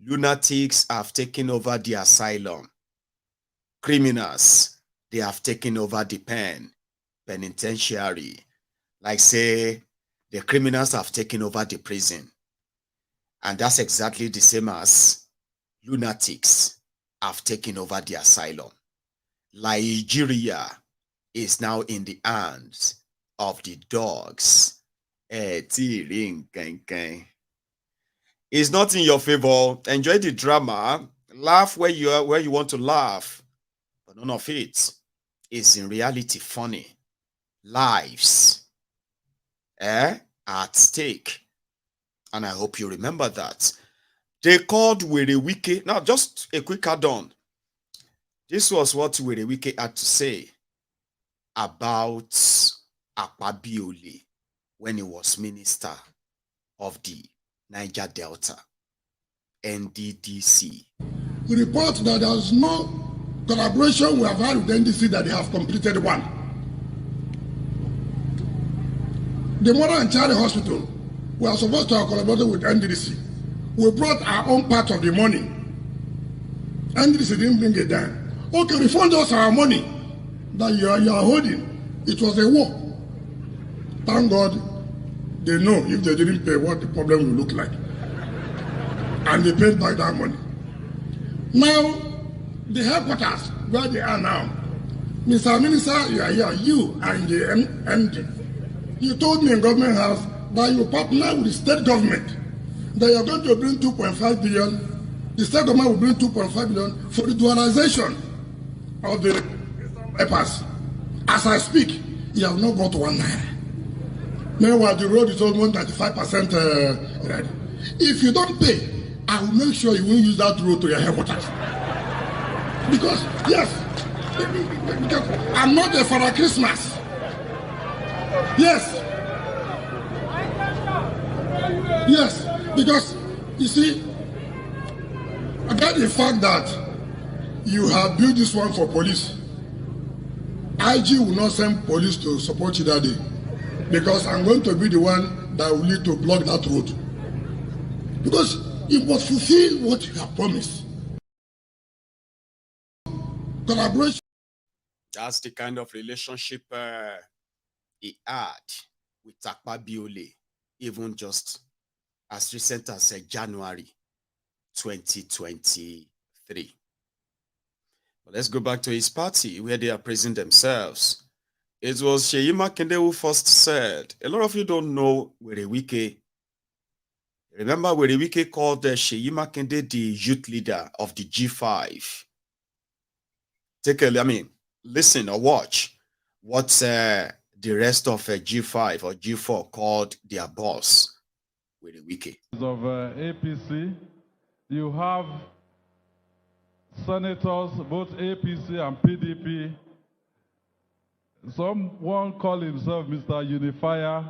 lunatics have taken over the asylum. Criminals, they have taken over the penitentiary. Like say, the criminals have taken over the prison. And that's exactly the same as lunatics have taken over the asylum. Nigeria is now in the hands of the dogs. It's not in your favor. Enjoy the drama. Laugh where you want to laugh. But none of it is in reality funny. Lives are at stake. And I hope you remember that. They called Werey Wike. Now, just a quick add-on. This was what Werey Wike had to say about Akpabiole when he was minister of the Niger Delta, NDDC. We report that there is no collaboration we have had with the NDC, that they have completed one. The Mother and Child Hospital, we are supposed to have collaborated with NDDC. We brought our own part of the money. NDDC didn't bring it down. Okay, refund us our money that you are holding. It was a war. Thank God they know if they didn't pay what the problem will look like. And they paid back that money. Now, the headquarters, where they are now, Mr. Minister, you are here, you and the MD. You told me in Government House that you partner with the state government, that you are going to bring 2.5 billion, the state government will bring 2.5 billion for the dualization of the bypass. As I speak, you have not got 1 naira. Meanwhile, the road is almost 95% ready. If you don't pay, I will make sure you won't use that road to your headquarters. Because, yes, because I'm not there for a Christmas. Yes. Yes, because, you see, about the fact that you have built this one for police, IG will not send police to support you that day, because I'm going to be the one that will need to block that road. Because you must fulfill what you have promised. Collaboration. That's the kind of relationship he had with Akpabiole, even just as recent as January 2023. But let's go back to his party, where they are praising themselves. It was Makinde who first said, a lot of you don't know Werey Wike. Remember, Werey Wike called Makinde the youth leader of the G5. Listen or watch what the rest of G5 or G4 called their boss, Werey Wike. Of APC, you have senators, both APC and PDP. Someone call himself Mr. Unifier,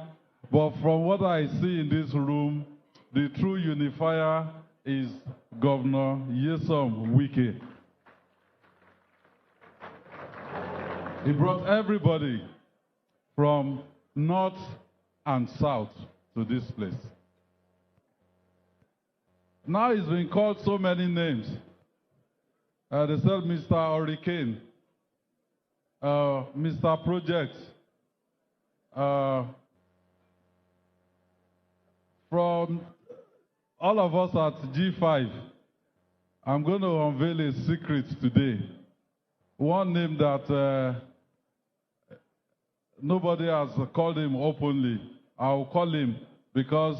but from what I see in this room, the true unifier is Governor Nyesom Wike. He brought everybody from north and south to this place. Now he's been called so many names. They said Mr. Hurricane, Mr. Project. From all of us at G5, I'm going to unveil a secret today. One name that nobody has called him openly. I'll call him because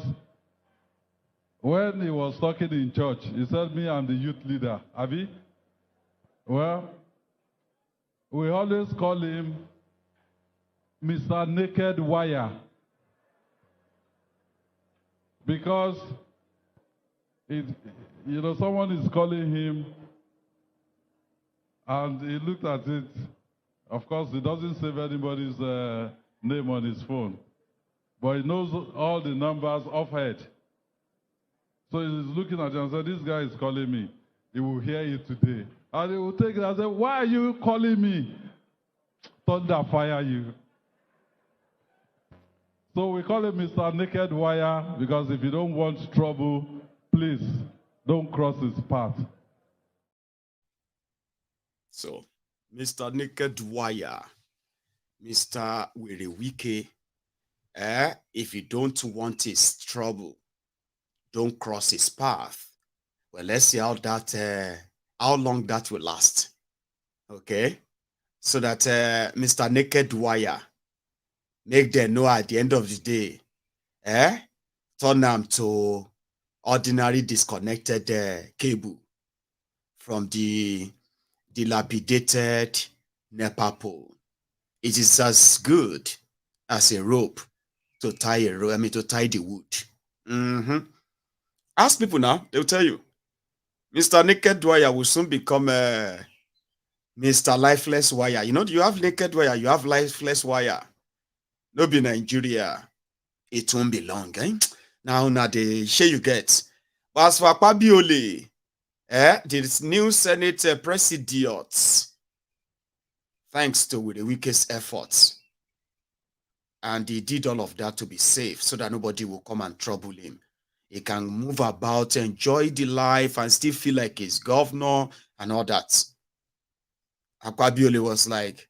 when he was talking in church, he said, me, I'm the youth leader. Abi? Well, we always call him Mr. Naked Wire. Because, someone is calling him, and he looked at it. Of course, he doesn't save anybody's name on his phone, but he knows all the numbers offhand. So he's looking at it and said, this guy is calling me. He will hear it today. And he will take it and say, why are you calling me? Thunder fire you. So we call him Mr. Naked Wire, because if you don't want trouble, please don't cross his path. So, Mr. Naked Wire, Mr. Werey Wike, if you don't want his trouble, don't cross his path. Well, let's see how long that will last. Okay? So that Mr. Naked Wire, make them know at the end of the day, turn them to ordinary disconnected cable from the dilapidated NEPA pole. It is as good as a rope to tie to tie the wood. Ask people now, they'll tell you. Mr. Naked Wire will soon become Mr. Lifeless Wire. You have Naked Wire, you have Lifeless Wire. No be Nigeria. It won't be long, Now the share you get. But as for Akpabiole, this new Senate president, thanks to Werey Wike's efforts, and he did all of that to be safe so that nobody will come and trouble him. He can move about, enjoy the life, and still feel like he's governor and all that. Akpabiole was like,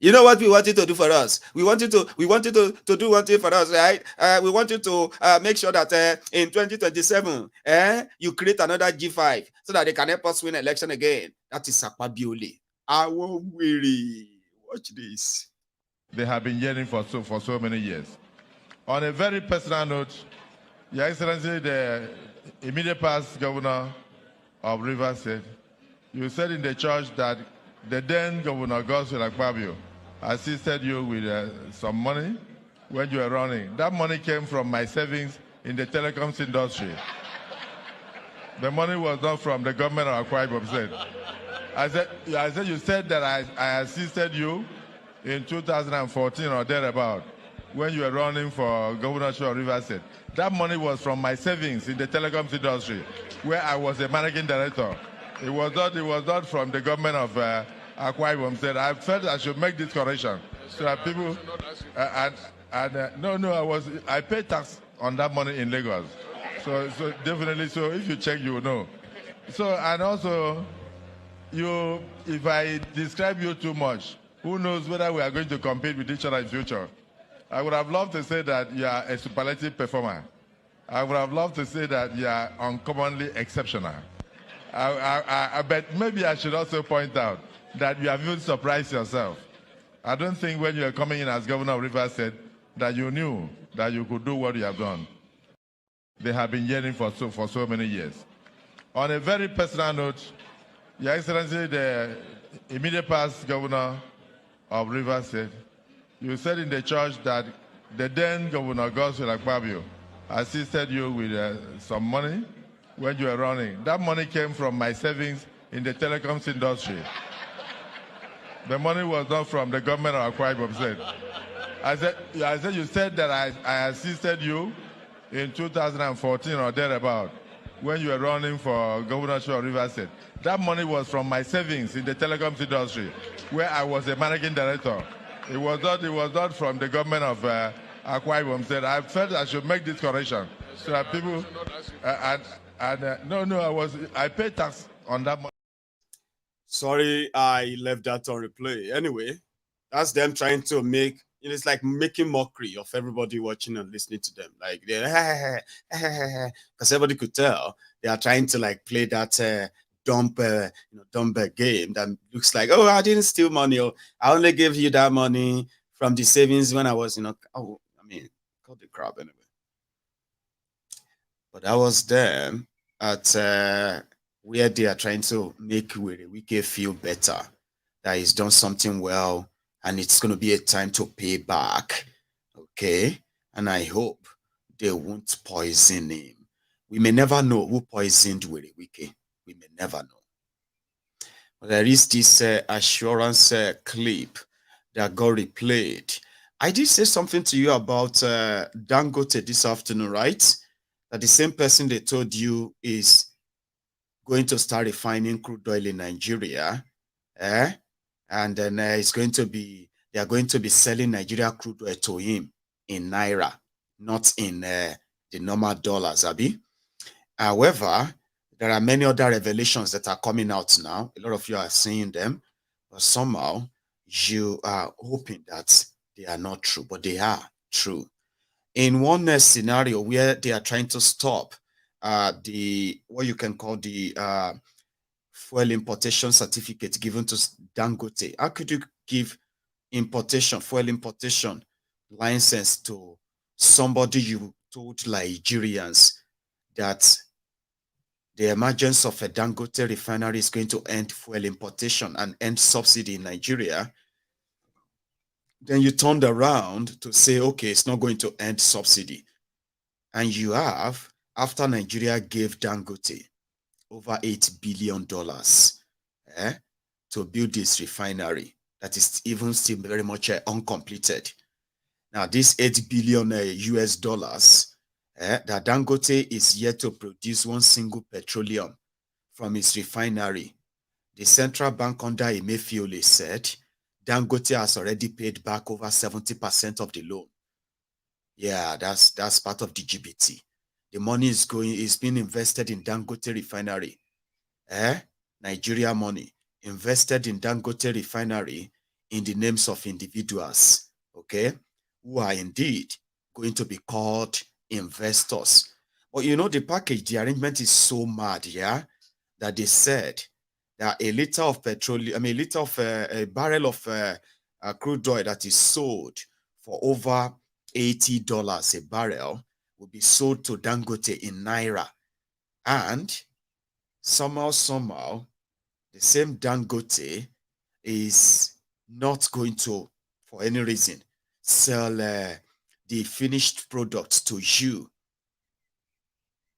you know what we want you to do for us? We want you to do one thing for us, right? We want you to make sure that in 2027, you create another G5 so that they can help us win election again. That is Akpabiole. Our Werey. Watch this. They have been yearning for so many years. On a very personal note, Your Excellency, the immediate past governor of Rivers said, you said in the church that the then Governor Godswill Akpabio assisted you with some money when you were running. That money came from my savings in the telecoms industry. The money was not from the government of Akwa Ibom State. I said, you said that I assisted you in 2014 or thereabout when you were running for governorship of Rivers State. That money was from my savings in the telecoms industry, where I was a managing director. It was not from the government of Akwa Ibom State. I felt I should make this correction so that people. I paid tax on that money in Lagos. So definitely. So if you check, you will know. So and also, if I describe you too much, who knows whether we are going to compete with each other in future. I would have loved to say that you are a superlative performer. I would have loved to say that you are uncommonly exceptional. But maybe I should also point out that you have even surprised yourself. I don't think when you were coming in as governor of Rivers State that you knew that you could do what you have done. They have been yearning for so many years. On a very personal note, Your Excellency, the immediate past governor of Rivers State, you said in the church that the then Governor Godswill Akpabio assisted you with some money when you were running. That money came from my savings in the telecoms industry. The money was not from the government of Akwa Ibom State. I said, you said that I assisted you in 2014 or thereabout when you were running for governorship of Rivers State. That money was from my savings in the telecoms industry, where I was a managing director. It was not from the government of Akwa Ibom State. I felt I should make this correction so that people. I paid tax on that money. Sorry, I left that on replay. Anyway, that's them trying to make. It's like making mockery of everybody watching and listening to them. Like they're because everybody could tell they are trying to like play that dumb game that looks like, oh, I didn't steal money. Oh, I only gave you that money from the savings when I was, cut the crap anyway. But that was them at where they are trying to make Werey Wike feel better, that he's done something well and it's going to be a time to pay back. Okay, and I hope they won't poison him. We may never know who poisoned Werey Wike. We may never know. But there is this assurance clip that got replayed. I did say something to you about Dangote this afternoon, right? That the same person they told you is going to start refining crude oil in Nigeria, and then they are going to be selling Nigeria crude oil to him in naira, not in the normal dollars, Abi. However, there are many other revelations that are coming out now. A lot of you are seeing them, but somehow you are hoping that they are not true, but they are true. In one scenario where they are trying to stop the what you can call the fuel importation certificate given to Dangote, how could you give fuel importation license to somebody you told Nigerians that the emergence of a Dangote refinery is going to end fuel importation and end subsidy in Nigeria? Then you turned around to say, okay, it's not going to end subsidy. And you have, after Nigeria gave Dangote over $8 billion to build this refinery that is even still very much uncompleted. Now, this $8 billion US dollars that Dangote is yet to produce one single petroleum from its refinery. The central bank under Emefiele said Dangote has already paid back over 70% of the loan. Yeah, that's part of the GBT. The money is being invested in Dangote refinery. Nigeria money invested in Dangote refinery in the names of individuals, okay, who are indeed going to be called investors. But you know, the package, the arrangement is so mad, yeah, that they said that a liter of petroleum, a barrel of crude oil that is sold for over $80 a barrel will be sold to Dangote in naira. And somehow, the same Dangote is not going to, for any reason, sell the finished products to you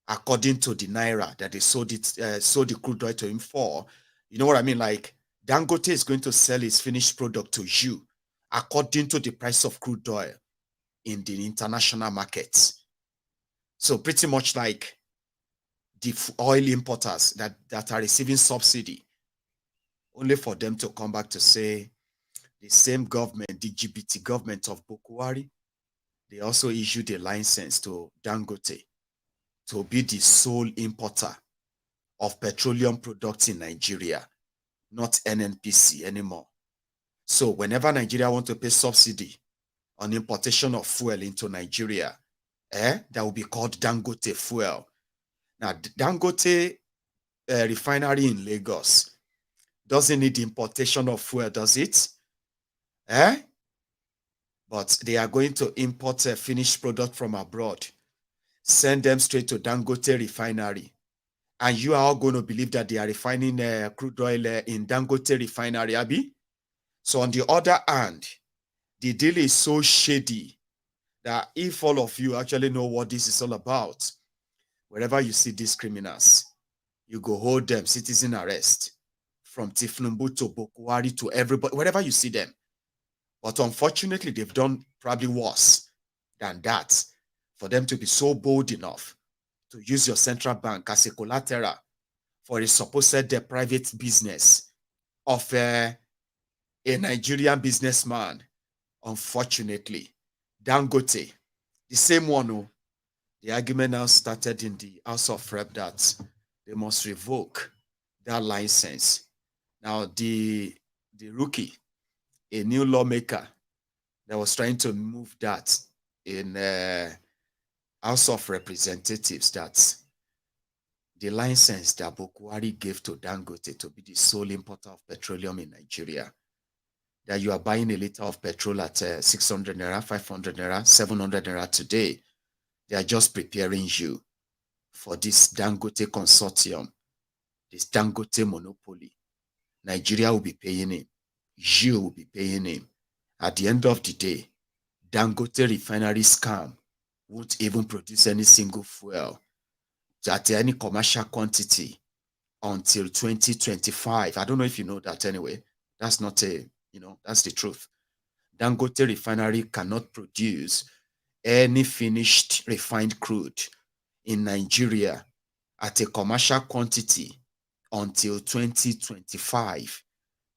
according to the naira that they sold the crude oil to him for. You know what I mean? Like, Dangote is going to sell his finished product to you according to the price of crude oil in the international markets. So pretty much like the oil importers that are receiving subsidy, only for them to come back to say the same government, the GBT government of Buhari, they also issued a license to Dangote to be the sole importer of petroleum products in Nigeria, not NNPC anymore. So whenever Nigeria want to pay subsidy on importation of fuel into Nigeria, that will be called Dangote fuel. Now, Dangote refinery in Lagos doesn't need importation of fuel, does it? But they are going to import a finished product from abroad, send them straight to Dangote refinery. And you are all going to believe that they are refining crude oil in Dangote refinery, Abi? So on the other hand, the deal is so shady that if all of you actually know what this is all about, wherever you see these criminals, you go hold them, citizen arrest, from Tinubu to Buhari to everybody, wherever you see them. But unfortunately, they've done probably worse than that for them to be so bold enough to use your central bank as a collateral for a supposed private business of a Nigerian businessman. Unfortunately, Dangote, the same one who the argument now started in the House of Rep that they must revoke that license. Now, the rookie, a new lawmaker that was trying to move that in House of Representatives, that the license that Buhari gave to Dangote to be the sole importer of petroleum in Nigeria, that you are buying a liter of petrol at 600 naira, 500 naira, 700 naira today. They are just preparing you for this Dangote consortium, this Dangote monopoly. Nigeria will be paying him. You will be paying him. At the end of the day, Dangote refinery scam won't even produce any single fuel at any commercial quantity until 2025. I don't know if you know that anyway. That's not that's the truth. Dangote refinery cannot produce any finished refined crude in Nigeria at a commercial quantity until 2025.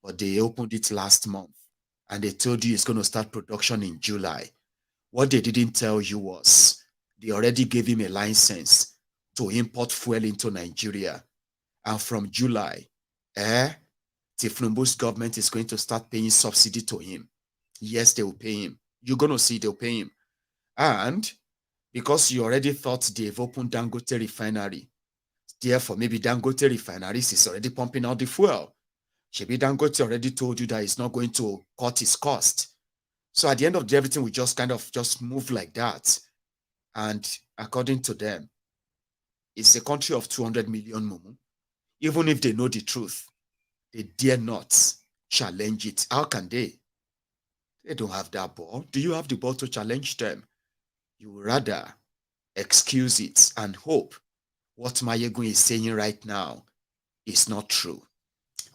But they opened it last month and they told you it's going to start production in July. What they didn't tell you was they already gave him a license to import fuel into Nigeria. And from July, Tinubu's government is going to start paying subsidy to him. Yes, they will pay him. You're going to see they'll pay him. And because you already thought they've opened Dangote refinery, therefore maybe Dangote refineries is already pumping out the fuel. Maybe Dangote already told you that it's not going to cut its cost. So at the end of the day, everything will just kind of just move like that. And according to them, it's a country of 200 million mumu. Even if they know the truth, they dare not challenge it. How can they? They don't have that ball. Do you have the ball to challenge them? You would rather excuse it and hope what Mayegun is saying right now is not true.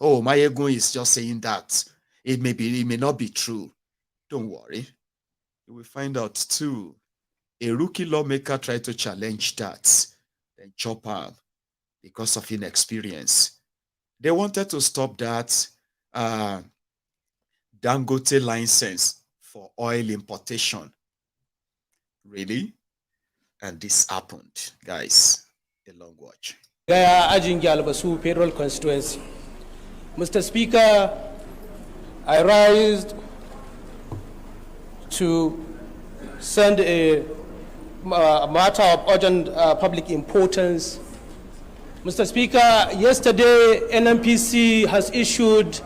Oh, Mayegun is just saying that. It may not be true. Don't worry. You will find out too. A rookie lawmaker tried to challenge that, then chop arm because of inexperience. They wanted to stop that Dangote license for oil importation. Really? And this happened, guys. A long watch. Gaya Ajin Gyalbasu Federal Constituency. Mr. Speaker, I rise to send a matter of urgent public importance. Mr. Speaker, yesterday NNPC has issued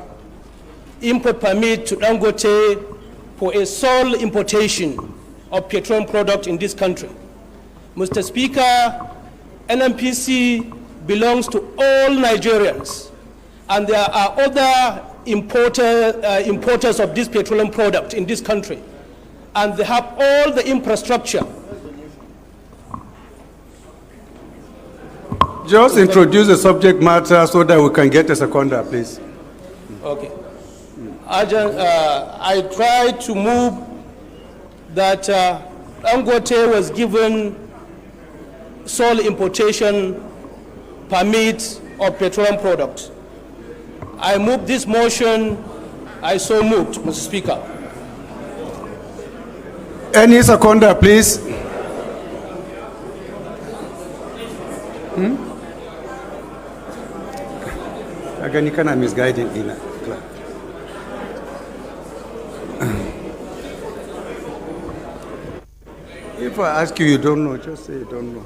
import permit to Dangote for a sole importation of petroleum product in this country. Mr. Speaker, NNPC belongs to all Nigerians, and there are other importers of this petroleum product in this country, and they have all the infrastructure. Just introduce the subject matter so that we can get a seconder, please. Okay. I tried to move that Dangote was given sole importation permit of petroleum products. I moved this motion. I so moved, Mr. Speaker. Any seconder, please. Again, you cannot misguide in a class. If I ask you, you don't know, just say you don't know.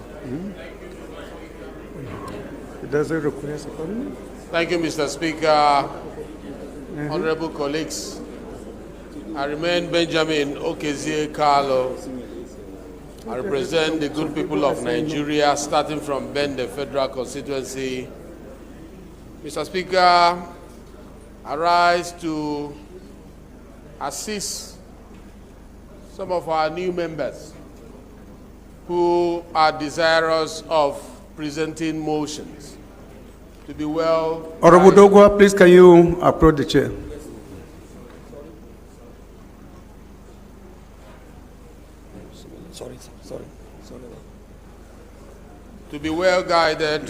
It doesn't require a seconder. Thank you, Mr. Speaker. Honorable colleagues, I remain Benjamin Okezie Carlo. I represent the good people of Nigeria, starting from Bende Federal Constituency. Mr. Speaker, I rise to assist some of our new members who are desirous of presenting motions to be well. Honorable Dogwa, please can you approach the chair? Sorry. To be well guided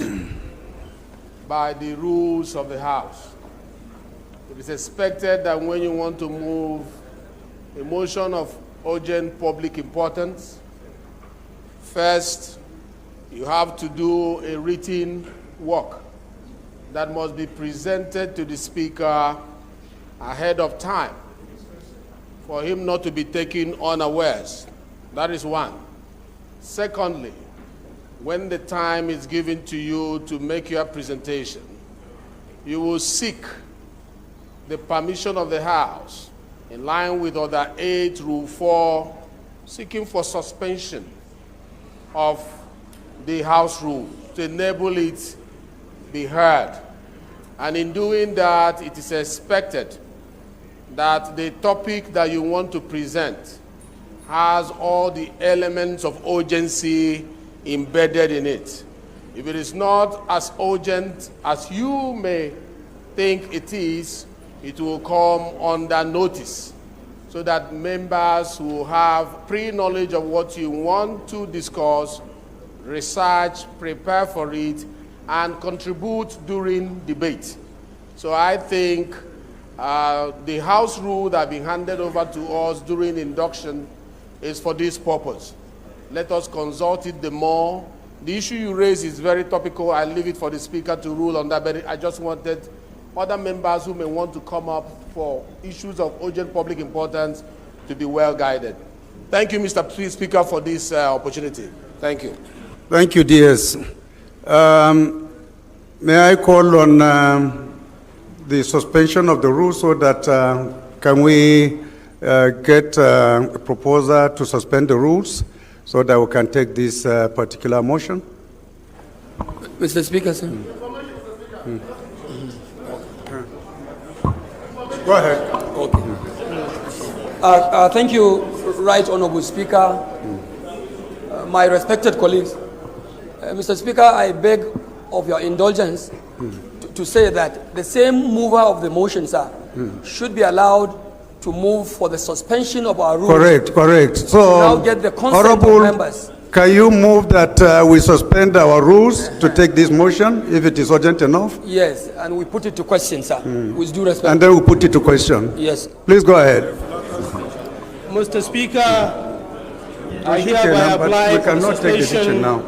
by the rules of the House. It is expected that when you want to move a motion of urgent public importance, first, you have to do a written work that must be presented to the Speaker ahead of time for him not to be taken unawares. That is one. Secondly, when the time is given to you to make your presentation, you will seek the permission of the House in line with Order 8, Rule 4, seeking for suspension of the House rule to enable it be heard. And in doing that, it is expected that the topic that you want to present has all the elements of urgency embedded in it. If it is not as urgent as you may think it is, it will come under notice so that members who have pre-knowledge of what you want to discuss, research, prepare for it, and contribute during debate. So I think the House rule that has been handed over to us during induction is for this purpose. Let us consult it the more. The issue you raise is very topical. I leave it for the Speaker to rule on that, but I just wanted other members who may want to come up for issues of urgent public importance to be well guided. Thank you, Mr. Speaker, for this opportunity. Thank you. Thank you, DS. May I call on the suspension of the rules so that can we get a proposal to suspend the rules so that we can take this particular motion? Mr. Speaker, sir. Go ahead. Okay. Thank you, Right Honorable Speaker, my respected colleagues. Mr. Speaker, I beg of your indulgence to say that the same mover of the motion, sir, should be allowed to move for the suspension of our rules. Correct. So, now get the consent Honorable, of members. can you move that we suspend our rules to take this motion if it is urgent enough? Yes, and we put it to question, sir, with due respect. And then we put it to question. Yes. Please go ahead. Mr. Speaker, I hereby apply we cannot take decision now.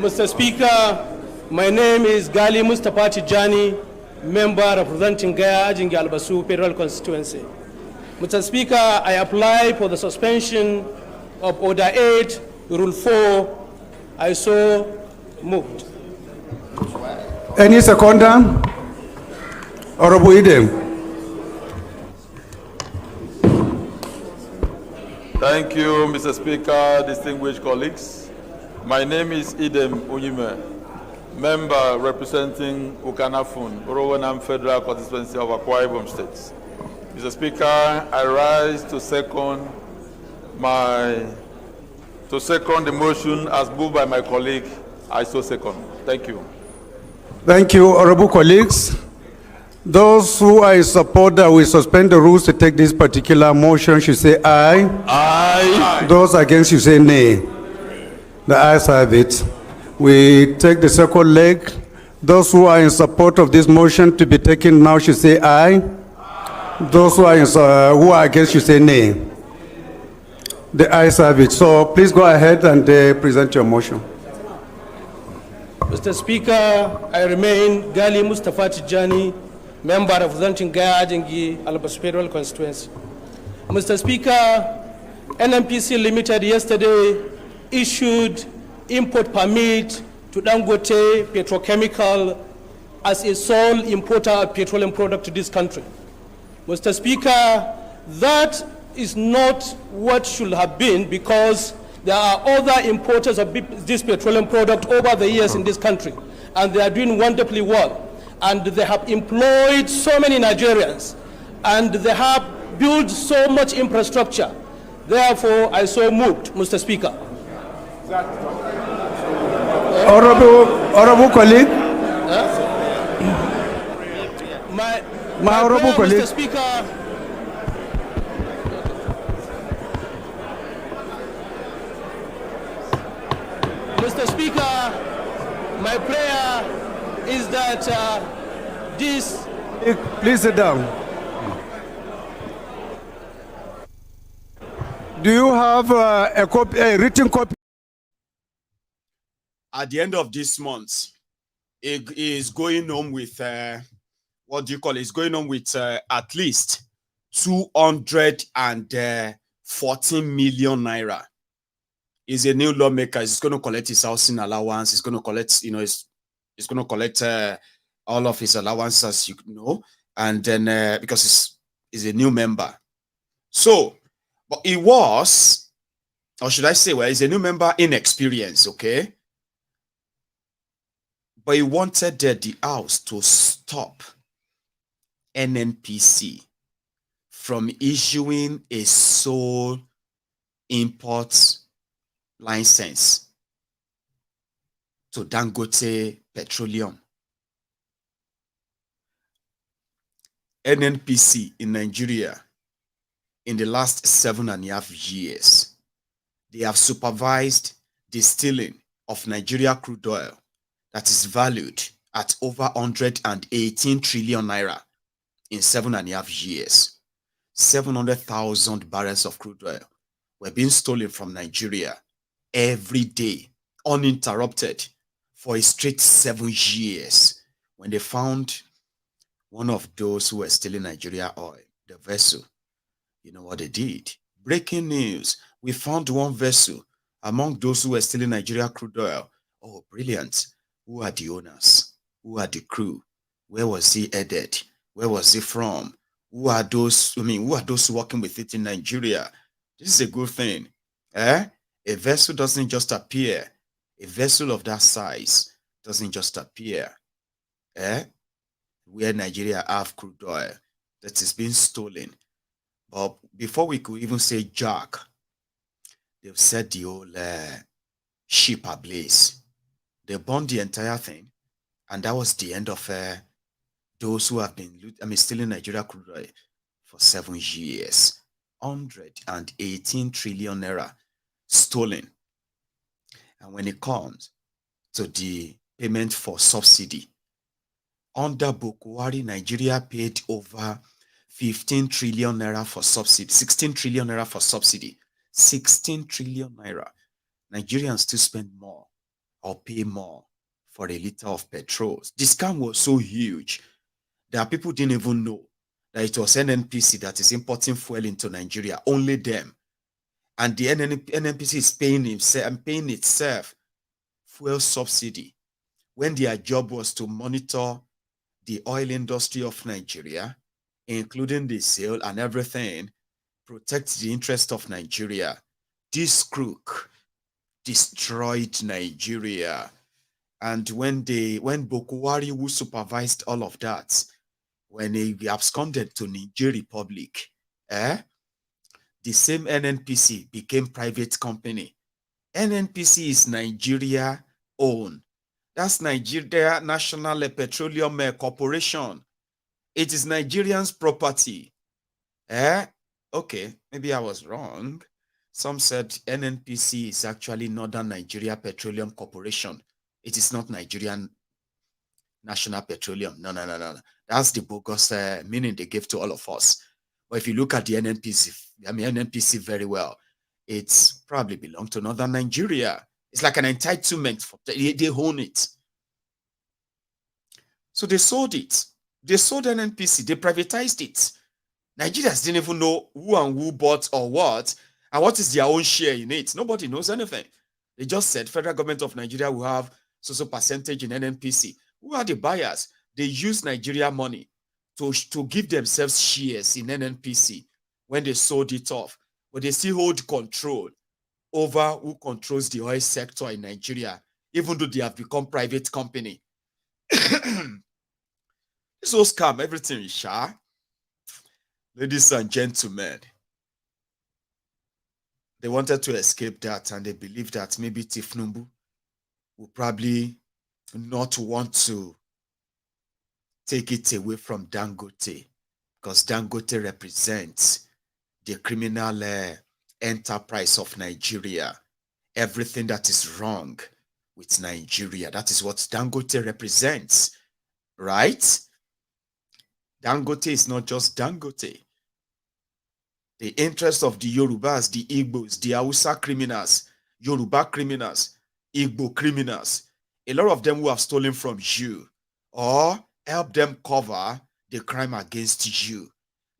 Mr. Speaker, my name is Gali Mustafa Tijani, member representing Gaya Ajingi Albasu Federal Constituency. Mr. Speaker, I apply for the suspension of Order 8, Rule 4. I so moved. Any seconder? Honorable Idem. Thank you, Mr. Speaker, distinguished colleagues. My name is Idem Unyime, member representing Ukanafun, Orowenam Federal Constituency of Akwa Ibom State. Mr. Speaker, I rise to second the motion as moved by my colleague. I so second. Thank you. Thank you, honorable colleagues. Those who are in support that we suspend the rules to take this particular motion should say aye. Aye. Those against should say nay. The ayes have it. We take the second leg. Those who are in support of this motion to be taken now should say aye. Those who are against should say nay. The ayes have it. So please go ahead and present your motion. Mr. Speaker, I remain Gali Mustafa Tijani, member representing Gaya Ajingi Albasu Federal Constituency. Mr. Speaker, NNPC Limited yesterday issued import permit to Dangote Petrochemical as a sole importer of petroleum product to this country. Mr. Speaker, that is not what should have been, because there are other importers of this petroleum product over the years in this country, and they are doing wonderfully well. And they have employed so many Nigerians, and they have built so much infrastructure. Therefore, I so moved, Mr. Speaker. Honorable colleague. My honorable colleague. Mr. Speaker. Mr. Speaker, my prayer is that this... Please sit down. Do you have a written copy? At the end of this month, it is going home with, what do you call it? It's going on with at least 214 million naira. He's a new lawmaker. He's going to collect his housing allowance. He's going to collect, he's going to collect all of his allowances, you know, and then because he's a new member. So, but he was, or should I say, well, he's a new member in experience, okay? But he wanted the house to stop NNPC from issuing a sole import license to Dangote Petroleum. NNPC in Nigeria, in the last 7.5 years, they have supervised the stealing of Nigeria crude oil that is valued at over 118 trillion naira in 7.5 years. 700,000 barrels of crude oil were being stolen from Nigeria every day, uninterrupted, for a straight 7 years. When they found one of those who were stealing Nigeria oil, the vessel, you know what they did? Breaking news. We found one vessel among those who were stealing Nigeria crude oil. Oh, brilliant. Who are the owners? Who are the crew? Where was he headed? Where was he from? Who are those, who are those working with it in Nigeria? This is a good thing. A vessel doesn't just appear. A vessel of that size doesn't just appear. Where Nigeria have crude oil that is being stolen. But before we could even say jack, they've set the whole ship ablaze. They burned the entire thing, and that was the end of those who have been stealing Nigeria crude oil for 7 years. 118 trillion naira stolen. And when it comes to the payment for subsidy, under Buhari, Nigeria paid over 15 trillion naira for subsidy, 16 trillion naira for subsidy, 16 trillion naira. Nigerians still spend more or pay more for a liter of petrol. The scam was so huge that people didn't even know that it was NNPC that is importing fuel into Nigeria, only them. And the NNPC is paying itself fuel subsidy when their job was to monitor the oil industry of Nigeria, including the sale and everything, protect the interest of Nigeria. This crook destroyed Nigeria. And when Buhari, who supervised all of that, when he absconded to Niger Republic, the same NNPC became private company. NNPC is Nigeria owned. That's Nigeria National Petroleum Corporation. It is Nigerians' property. Okay, maybe I was wrong. Some said NNPC is actually Northern Nigeria Petroleum Corporation. It is not Nigerian National Petroleum. No. That's the bogus meaning they gave to all of us. But if you look at the NNPC very well, it's probably belongs to Northern Nigeria. It's like an entitlement. They own it. So they sold it. They sold NNPC. They privatized it. Nigerians didn't even know who and who bought or what, and what is their own share in it. Nobody knows anything. They just said federal government of Nigeria will have so percentage in NNPC. Who are the buyers? They use Nigeria money to give themselves shares in NNPC when they sold it off. But they still hold control over who controls the oil sector in Nigeria, even though they have become private company. This whole scam, everything is sha. Ladies and gentlemen, they wanted to escape that, and they believe that maybe Tinubu will probably not want to take it away from Dangote, because Dangote represents the criminal enterprise of Nigeria. Everything that is wrong with Nigeria, that is what Dangote represents, right? Dangote is not just Dangote. The interest of the Yorubas, the Igbos, the Hausa criminals, Yoruba criminals, Igbo criminals, a lot of them who have stolen from you or help them cover the crime against you,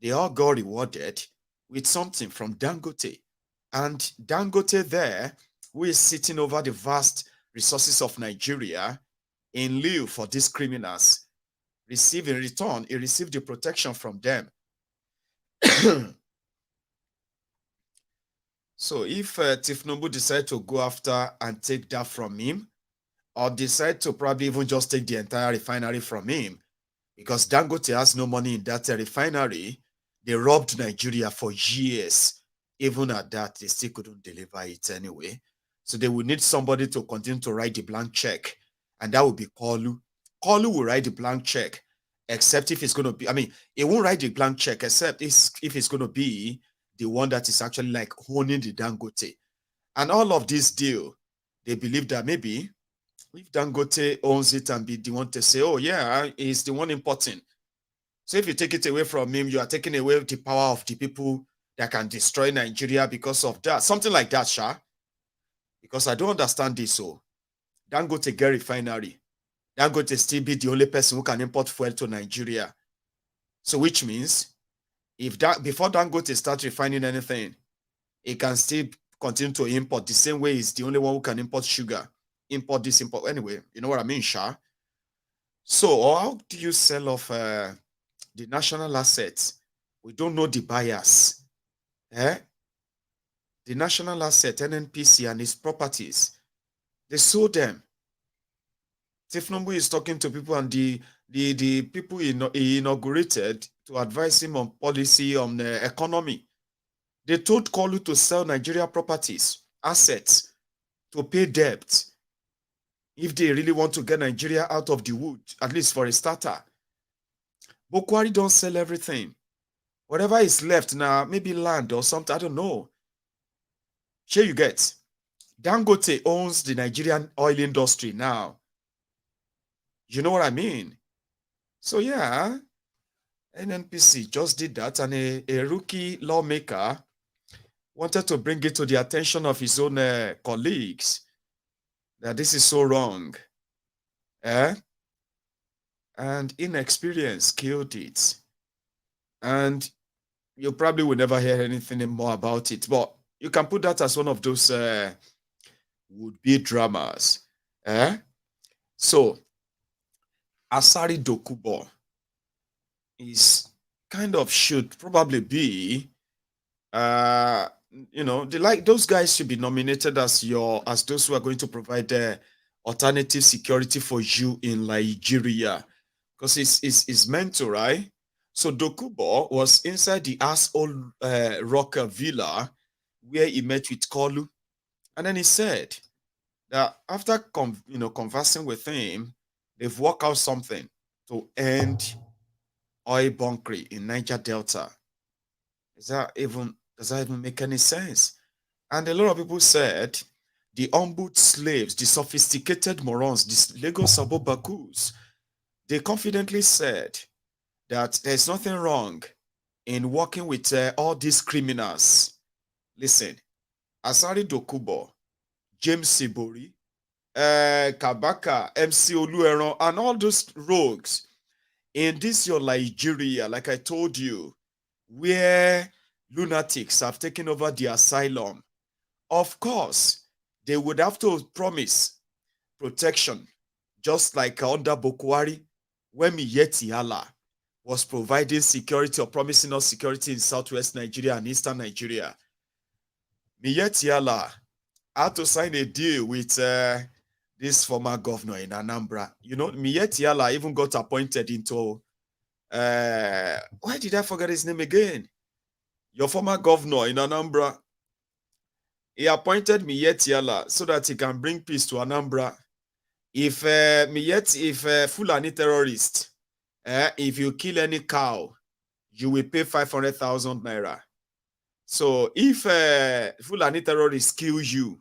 they all got rewarded with something from Dangote. And Dangote there, who is sitting over the vast resources of Nigeria, in lieu for these criminals, receive in return, he received the protection from them. So if Tinubu decide to go after and take that from him, or decide to probably even just take the entire refinery from him, because Dangote has no money in that refinery. They robbed Nigeria for years. Even at that, they still couldn't deliver it anyway. So they would need somebody to continue to write the blank check, and that would be Kolu. Kolu will write the blank check, except if it's going to be, I mean, it won't write the blank check, except if it's going to be the one that is actually like owning the Dangote. And all of this deal, they believe that maybe if Dangote owns it and be the one to say, oh yeah, he's the one importing. So if you take it away from him, you are taking away the power of the people that can destroy Nigeria because of that. Something like that, Sha. Because I don't understand this. So Dangote get refinery. Dangote still be the only person who can import fuel to Nigeria. So which means if that before Dangote starts refining anything, it can still continue to import the same way he's the only one who can import sugar. Import this, import. Anyway, you know what I mean, Sha? So how do you sell off the national assets? We don't know the buyers. The national asset, NNPC, and its properties, they sold them. Tinubu is talking to people, and the people he inaugurated to advise him on policy, on the economy. They told Kolu to sell Nigeria properties, assets, to pay debt, if they really want to get Nigeria out of the wood, at least for a starter. But Buhari don't sell everything. Whatever is left now, maybe land or something, I don't know. Here you get. Dangote owns the Nigerian oil industry now. You know what I mean? So yeah, NNPC just did that, and a rookie lawmaker wanted to bring it to the attention of his own colleagues that this is so wrong. And inexperience killed it. And you probably will never hear anything more about it. But you can put that as one of those would-be dramas. So, Asari Dokubo should probably be, those guys should be nominated as those who are going to provide alternative security for you in Nigeria, because it's meant to, right? So Dokubo was inside the asshole Rocker Villa where he met with Kolu, and then he said that after conversing with him, they've worked out something to end oil bunkering in Niger Delta. Does that even make any sense? And a lot of people said the ombudsman slaves, the sophisticated morons, the Lagos Abobakus, they confidently said that there's nothing wrong in working with all these criminals. Listen, Asari Dokubo, James Sibori, Kabaka, MC Olueron, and all those rogues in this your Nigeria, like I told you, where lunatics have taken over the asylum. Of course, they would have to promise protection, just like under Buhari, when Makinde was providing security or promising us security in southwest Nigeria and eastern Nigeria. Makinde had to sign a deal with this former governor in Anambra. You know, Makinde even got appointed into, why did I forget his name again? Your former governor in Anambra. He appointed Makinde so that he can bring peace to Anambra. If Fulani terrorist, if you kill any cow, you will pay 500,000 naira. So if Fulani terrorists kill you,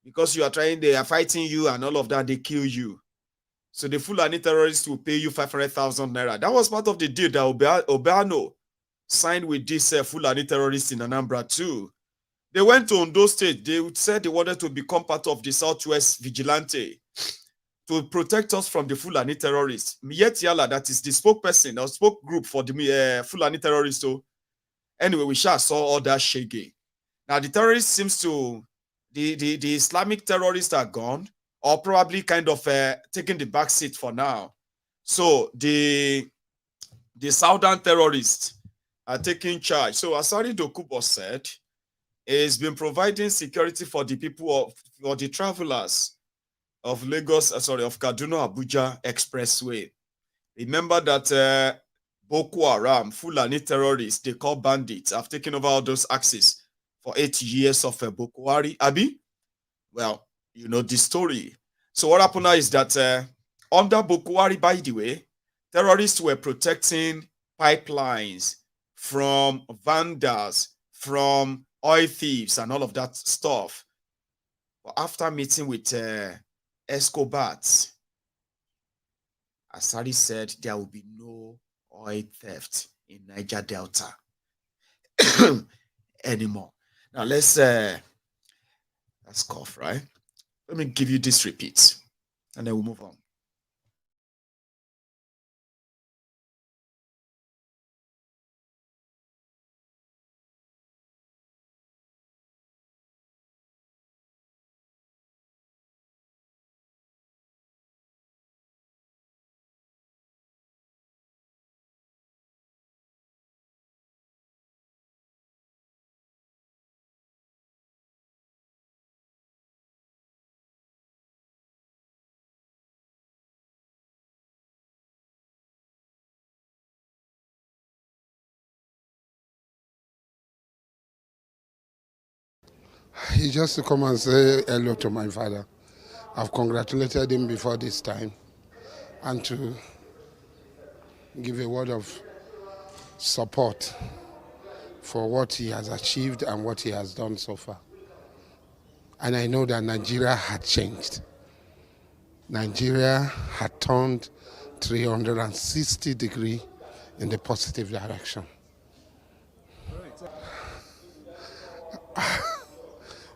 because they are fighting you and all of that, they kill you. So the Fulani terrorists will pay you 500,000 naira. That was part of the deal that Obiano signed with this Fulani terrorists in Anambra too. They went to Ondo State. They said they wanted to become part of the Southwest Vigilante to protect us from the Fulani terrorists. Makinde, that is the spokesperson or spoke group for the Fulani terrorists. So anyway, we saw all that shaggy. Now the terrorists seems to, the Islamic terrorists are gone, or probably kind of taking the back seat for now. So the Southern terrorists are taking charge. So Asari Dokubo said he's been providing security for the people for the travelers of Kaduna Abuja Expressway. Remember that Boko Haram, Fulani terrorists, they call bandits, have taken over all those axes for 8 years of Boko Haram, Abi? Well, you know the story. So what happened now is that under Boko Haram, by the way, terrorists were protecting pipelines from vandals, from oil thieves, and all of that stuff. But after meeting with Escobar, Asari said there will be no oil theft in Niger Delta anymore. Now let's cough, right? Let me give you this repeat, and then we'll move on. He just to come and say hello to my father. I've congratulated him before this time and to give a word of support for what he has achieved and what he has done so far. And I know that Nigeria had changed. Nigeria had turned 360 degrees in the positive direction.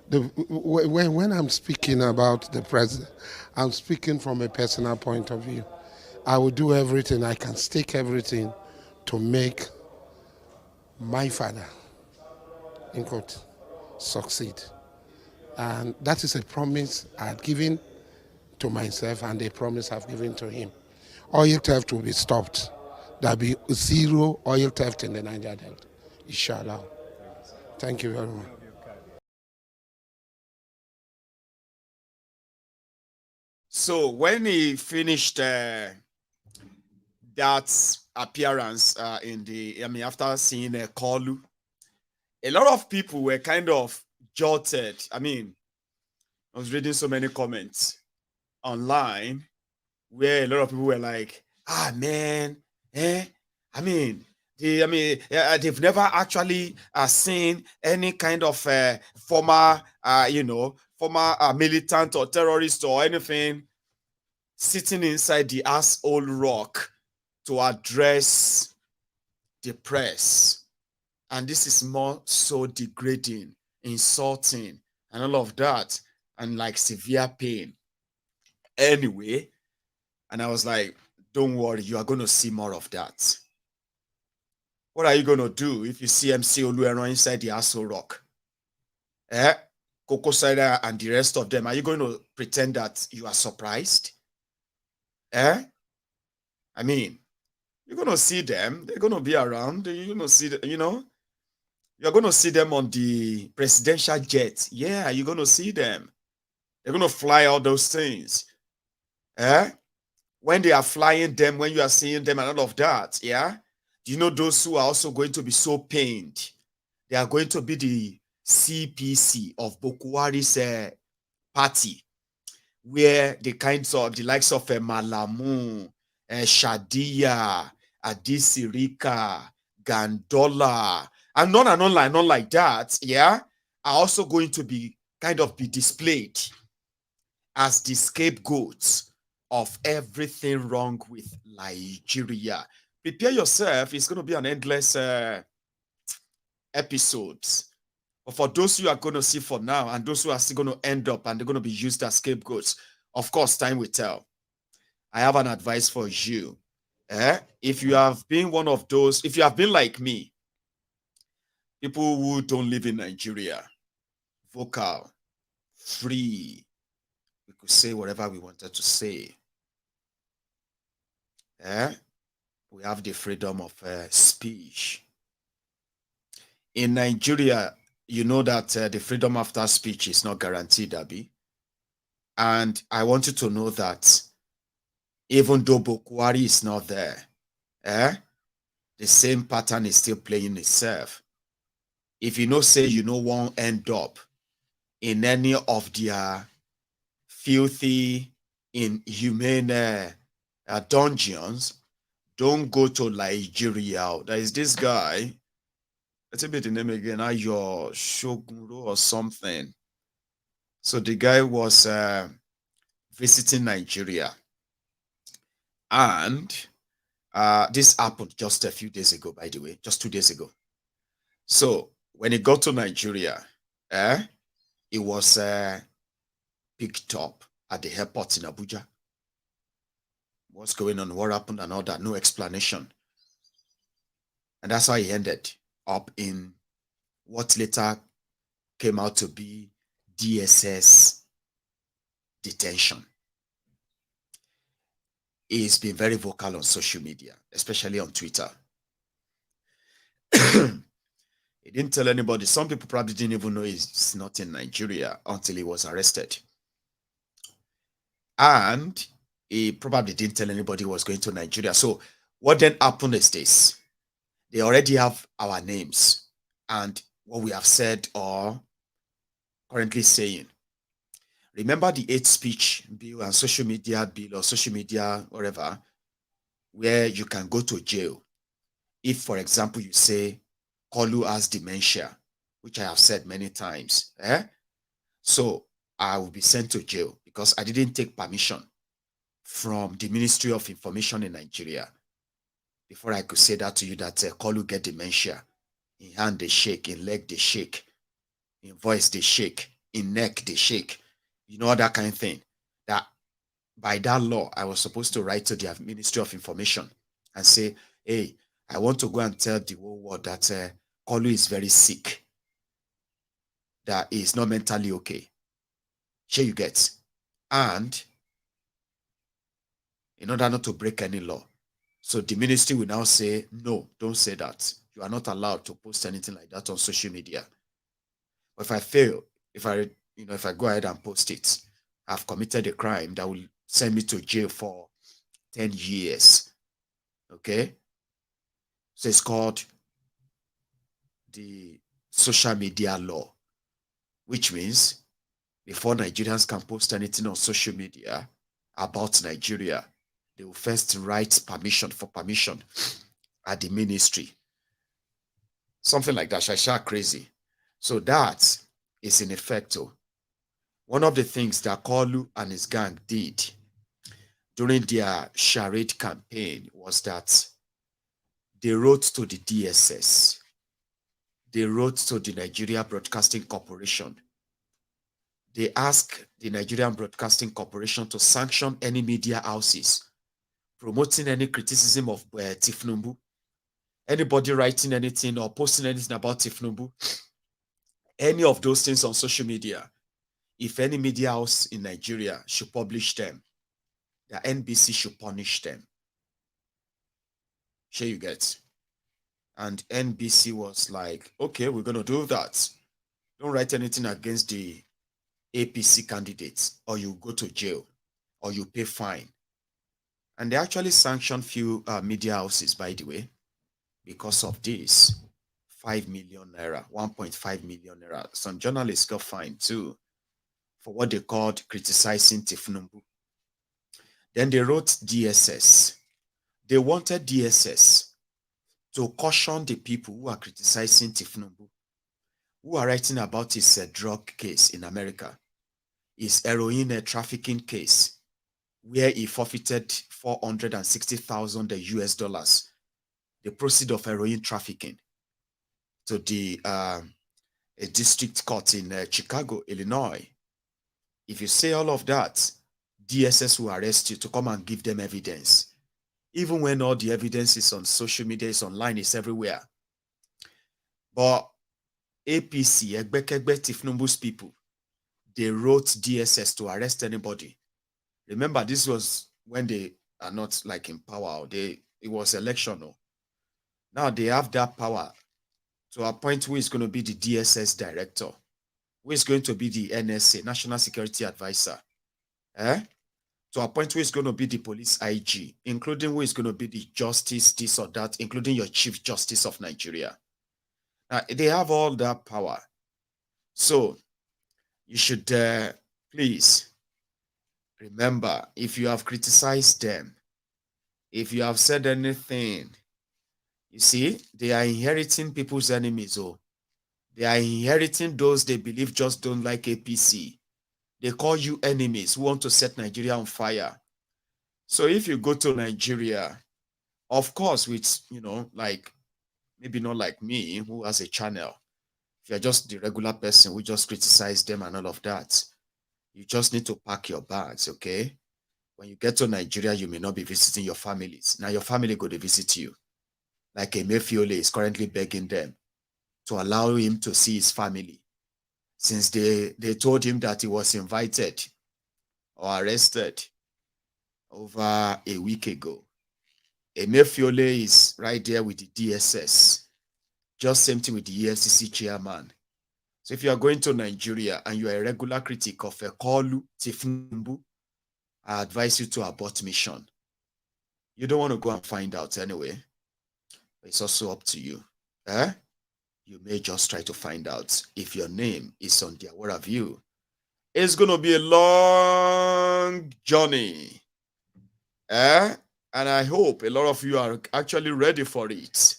When I'm speaking about the president, I'm speaking from a personal point of view. I will do everything, I can stake everything to make my father, in quote, succeed. And that is a promise I had given to myself and a promise I've given to him. Oil theft will be stopped. There'll be zero oil theft in the Niger Delta, inshallah. Thank you very much. So when he finished that appearance after seeing Kolu, a lot of people were kind of jolted. I was reading so many comments online where a lot of people were like, man, they've never actually seen any kind of former militant or terrorist or anything sitting inside the asshole rock to address the press. And this is more so degrading, insulting, and all of that, and like severe pain. Anyway, and I was like, don't worry, you are going to see more of that. What are you going to do if you see MC Oluero inside the asshole rock? Coco Cider and the rest of them, are you going to pretend that you are surprised? You're going to see them. They're going to be around. You're going to see, you're going to see them on the presidential jet. Yeah, you're going to see them. They're going to fly all those things. When they are flying them, when you are seeing them and all of that, yeah? Do you know those who are also going to be so pained? They are going to be the CPC of Boko Haram's party, where the likes of Malamu, Shadia, Adisirika, Gandola, and on like that, yeah, are also going to be displayed as the scapegoats of everything wrong with Nigeria. Prepare yourself, it's going to be an endless episodes. But for those who are going to see for now and those who are still going to end up and they're going to be used as scapegoats, of course, time will tell. I have an advice for you. If you have been one of those, if you have been like me, people who don't live in Nigeria, vocal, free, we could say whatever we wanted to say. We have the freedom of speech. In Nigeria, you know that the freedom after speech is not guaranteed, Abi. And I want you to know that Even though Bokwari is not there, the same pattern is still playing itself. If you know, say you know won't end up in any of their filthy, inhumane dungeons, don't go to Nigeria. There is this guy, let's say the name again, Ayo Shoguro or something. So the guy was visiting Nigeria. And this happened just a few days ago, by the way, just 2 days ago. So when he got to Nigeria, he was picked up at the airport in Abuja. What's going on, what happened and all that, no explanation. And that's how he ended up in what later came out to be DSS detention. He's been very vocal on social media, especially on Twitter. He didn't tell anybody. Some people probably didn't even know he's not in Nigeria until he was arrested. And he probably didn't tell anybody he was going to Nigeria. So what then happened is this. They already have our names and what we have said or currently saying. Remember the hate speech bill and social media bill or social media, whatever, where you can go to jail if, for example, you say, Kolu has dementia, which I have said many times. So I will be sent to jail because I didn't take permission from the Ministry of Information in Nigeria before I could say that to you that Kolu get dementia. In hand they shake, in leg they shake, in voice they shake, in neck they shake. You know, that kind of thing. That by that law, I was supposed to write to the Ministry of Information and say, hey, I want to go and tell the whole world that Kolu is very sick, that he is not mentally okay. Here you get. And in order not to break any law. So the ministry will now say, no, don't say that. You are not allowed to post anything like that on social media. But if I fail, if I go ahead and post it, I've committed a crime that will send me to jail for 10 years. Okay? So it's called the social media law, which means before Nigerians can post anything on social media about Nigeria, they will first write permission at the ministry. Something like that, Shasha crazy. So that is in effect. One of the things that Kolu and his gang did during their charade campaign was that they wrote to the DSS. They wrote to the Nigeria Broadcasting Corporation. They asked the Nigerian Broadcasting Corporation to sanction any media houses promoting any criticism of Tinubu. Anybody writing anything or posting anything about Tinubu, any of those things on social media, if any media house in Nigeria should publish them, the NBC should punish them. Here you get. And NBC was like, okay, we're going to do that. Don't write anything against the APC candidates or you go to jail or you pay fine. And they actually sanctioned few media houses, by the way, because of this. 5 million naira, 1.5 million naira. Some journalists got fined too for what they called criticizing Tinubu. Then they wrote DSS. They wanted DSS to caution the people who are criticizing Tinubu, who are writing about his drug case in America, his heroin trafficking case, where he forfeited 460,000 US dollars, the proceeds of heroin trafficking, to the a district court in Chicago, Illinois. If you say all of that, DSS will arrest you to come and give them evidence. Even when all the evidence is on social media, is online, it's everywhere. But APC, Egbekegbe Tinubu's people, they wrote DSS to arrest anybody. Remember, this was when they are not like in power. It was election. Now they have that power to appoint who is going to be the DSS director, who is going to be the NSA, National Security Advisor, to to appoint who is going to be the police IG, including who is going to be the justice, this or that, including your Chief Justice of Nigeria. Now, they have all that power. So you should please remember, if you have criticized them, if you have said anything, you see, they are inheriting people's enemies. Oh, they are inheriting those they believe just don't like APC. They call you enemies who want to set Nigeria on fire. So if you go to Nigeria, of course, with, like, maybe not like me, who has a channel. If you're just the regular person who just criticize them and all of that, you just need to pack your bags, okay? When you get to Nigeria, you may not be visiting your families. Now your family go to visit you. Like Emefiole is currently begging them to allow him to see his family, since they told him that he was invited or arrested over a week ago. Emefiole is right there with the DSS. Just same thing with the EFCC chairman. So if you are going to Nigeria and you are a regular critic of Ekolu Tinubu, I advise you to abort mission. You don't want to go and find out anyway. It's also up to you. You may just try to find out if your name is on their word of view. It's going to be a long journey. And I hope a lot of you are actually ready for it.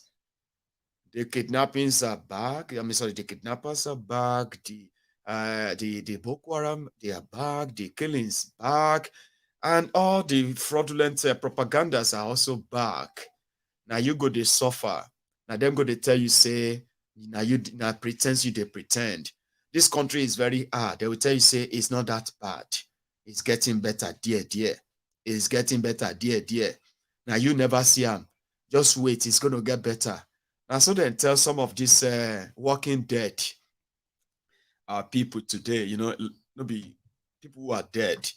The kidnappings are back. The kidnappers are back. The Boko Haram, they are back. The killings back. And all the fraudulent propagandas are also back. Now you go, they suffer. Now them go, they tell you, say, now pretend you, they pretend. This country is very hard. They will tell you, say, it's not that bad. It's getting better, dear. It's getting better, dear. Now you never see them. Just wait, it's going to get better. And so then tell some of these walking dead people today, no be people who are dead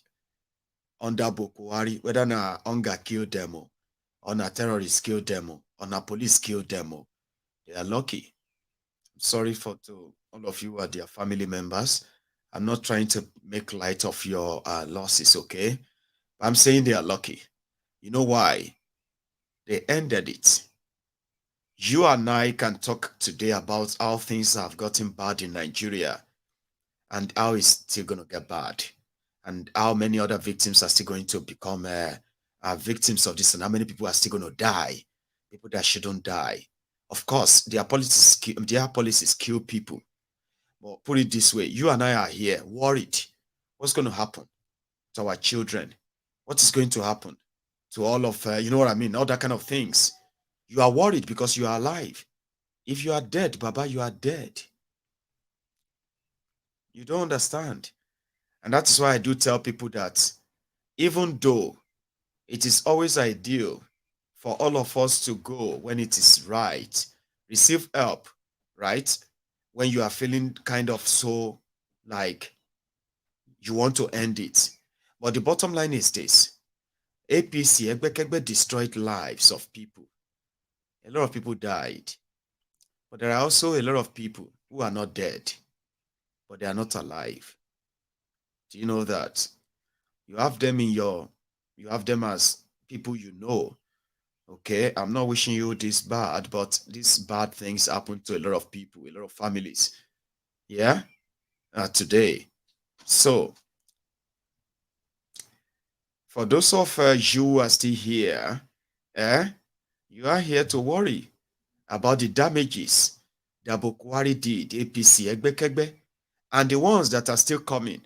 under Boko Haram, whether na hunger kill them or na terrorists kill them or na police kill them. They are lucky. I'm sorry to all of you who are their family members. I'm not trying to make light of your losses, okay? But I'm saying they are lucky. You know why? They ended it. You and I can talk today about how things have gotten bad in Nigeria and how it's still going to get bad, and how many other victims are still going to become victims of this, and how many people are still going to die, people that shouldn't die. Of course, their policies kill people. But put it this way, you and I are here worried. What's going to happen to our children? What is going to happen to all of, you know what I mean, all that kind of things. You are worried because you are alive. If you are dead, Baba, you are dead. You don't understand. And that is why I do tell people that even though it is always ideal for all of us to go when it is right, receive help, right? When you are feeling kind of so like you want to end it. But the bottom line is this. APC, Egbekegbe, destroyed lives of people. A lot of people died. But there are also a lot of people who are not dead, but they are not alive. Do you know that? You have them you have them as people you know. Okay, I'm not wishing you this bad, but these bad things happen to a lot of people, a lot of families. Yeah, today. So, for those of you who are still here, you are here to worry about the damages that Boko Haram did, APC, Egbekegbe, and the ones that are still coming.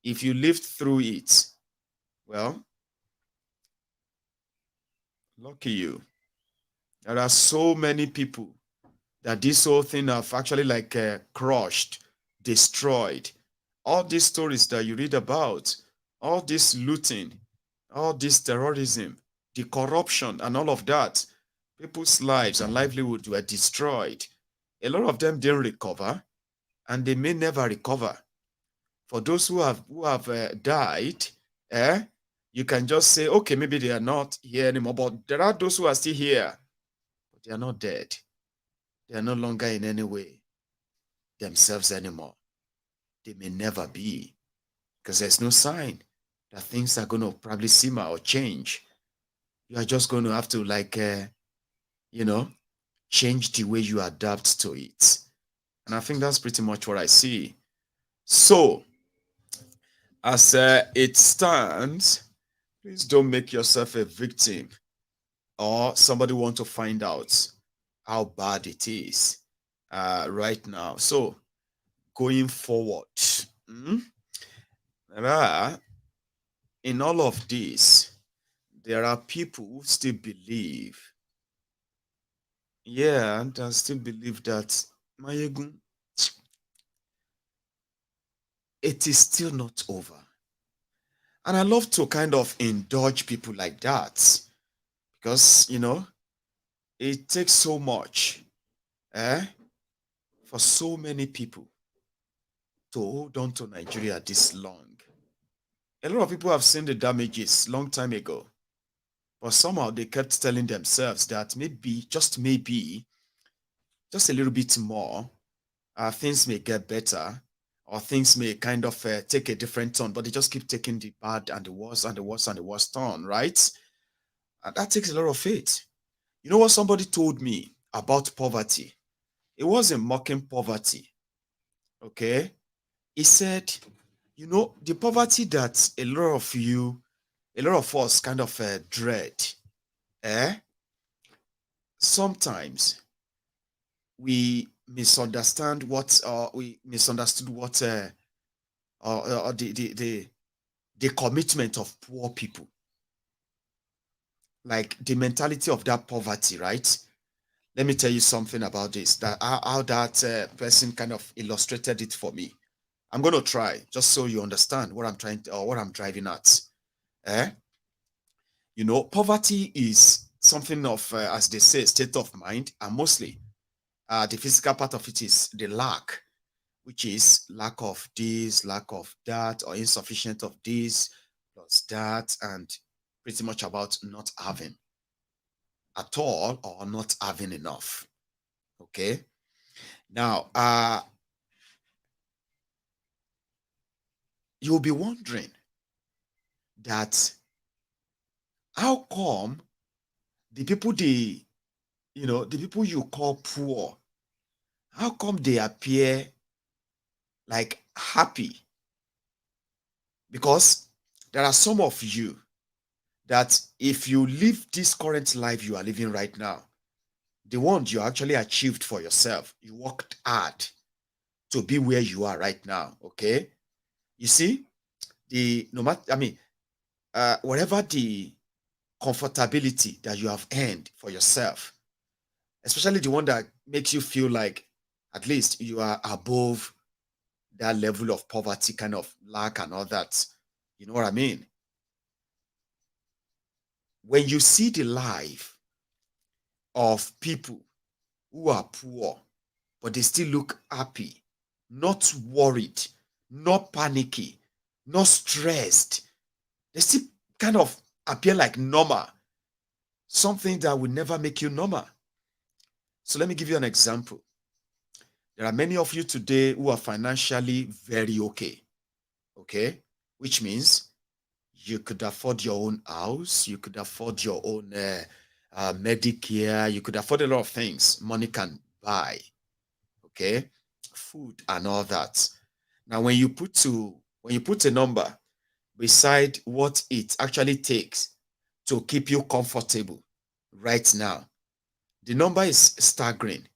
If you lived through it, well, lucky you. There are so many people that this whole thing have actually like crushed, destroyed. All these stories that you read about, all this looting, all this terrorism, the corruption and all of that, people's lives and livelihoods were destroyed. A lot of them didn't recover, and they may never recover. For those who have died, you can just say, okay, maybe they are not here anymore, but there are those who are still here, but they are not dead. They are no longer in any way themselves anymore. They may never be, because there's no sign that things are going to probably simmer or change. You are just going to have to change the way you adapt to it. And I think that's pretty much what I see. So, as it stands, please don't make yourself a victim or somebody want to find out how bad it is right now. So, going forward, in all of this, there are people who still believe, that still believe that Mayegun, it is still not over. And I love to kind of indulge people like that because, it takes so much for so many people to hold on to Nigeria this long. A lot of people have seen the damages long time ago, but somehow they kept telling themselves that maybe, just a little bit more, things may get better, or things may kind of take a different turn, but they just keep taking the bad and the worst and the worst and the worst turn, right? And that takes a lot of faith. You know what somebody told me about poverty? It wasn't mocking poverty, okay? He said, the poverty that a lot of us kind of dread, sometimes we misunderstood what the commitment of poor people, like the mentality of that poverty, right? Let me tell you something about this, that how that person kind of illustrated it for me. I'm going to try just so you understand what I'm trying to, or what I'm driving at. Poverty is something of, as they say, state of mind, and mostly the physical part of it is the lack, which is lack of this, lack of that, or insufficient of this plus that, and pretty much about not having at all or not having enough. Okay. Now, you'll be wondering that how come the people the people you call poor, how come they appear like happy? Because there are some of you that if you live this current life you are living right now, the one you actually achieved for yourself, you worked hard to be where you are right now, okay? You see, whatever the comfortability that you have earned for yourself, especially the one that makes you feel like at least you are above that level of poverty, kind of lack and all that. You know what I mean? When you see the life of people who are poor, but they still look happy, not worried, not panicky, not stressed, they still kind of appear like normal, something that will never make you normal. So let me give you an example. There are many of you today who are financially very okay, which means you could afford your own house, you could afford your own Medicare, you could afford a lot of things money can buy, okay, food and all that. Now, when you put a number beside what it actually takes to keep you comfortable right now, the number is staggering.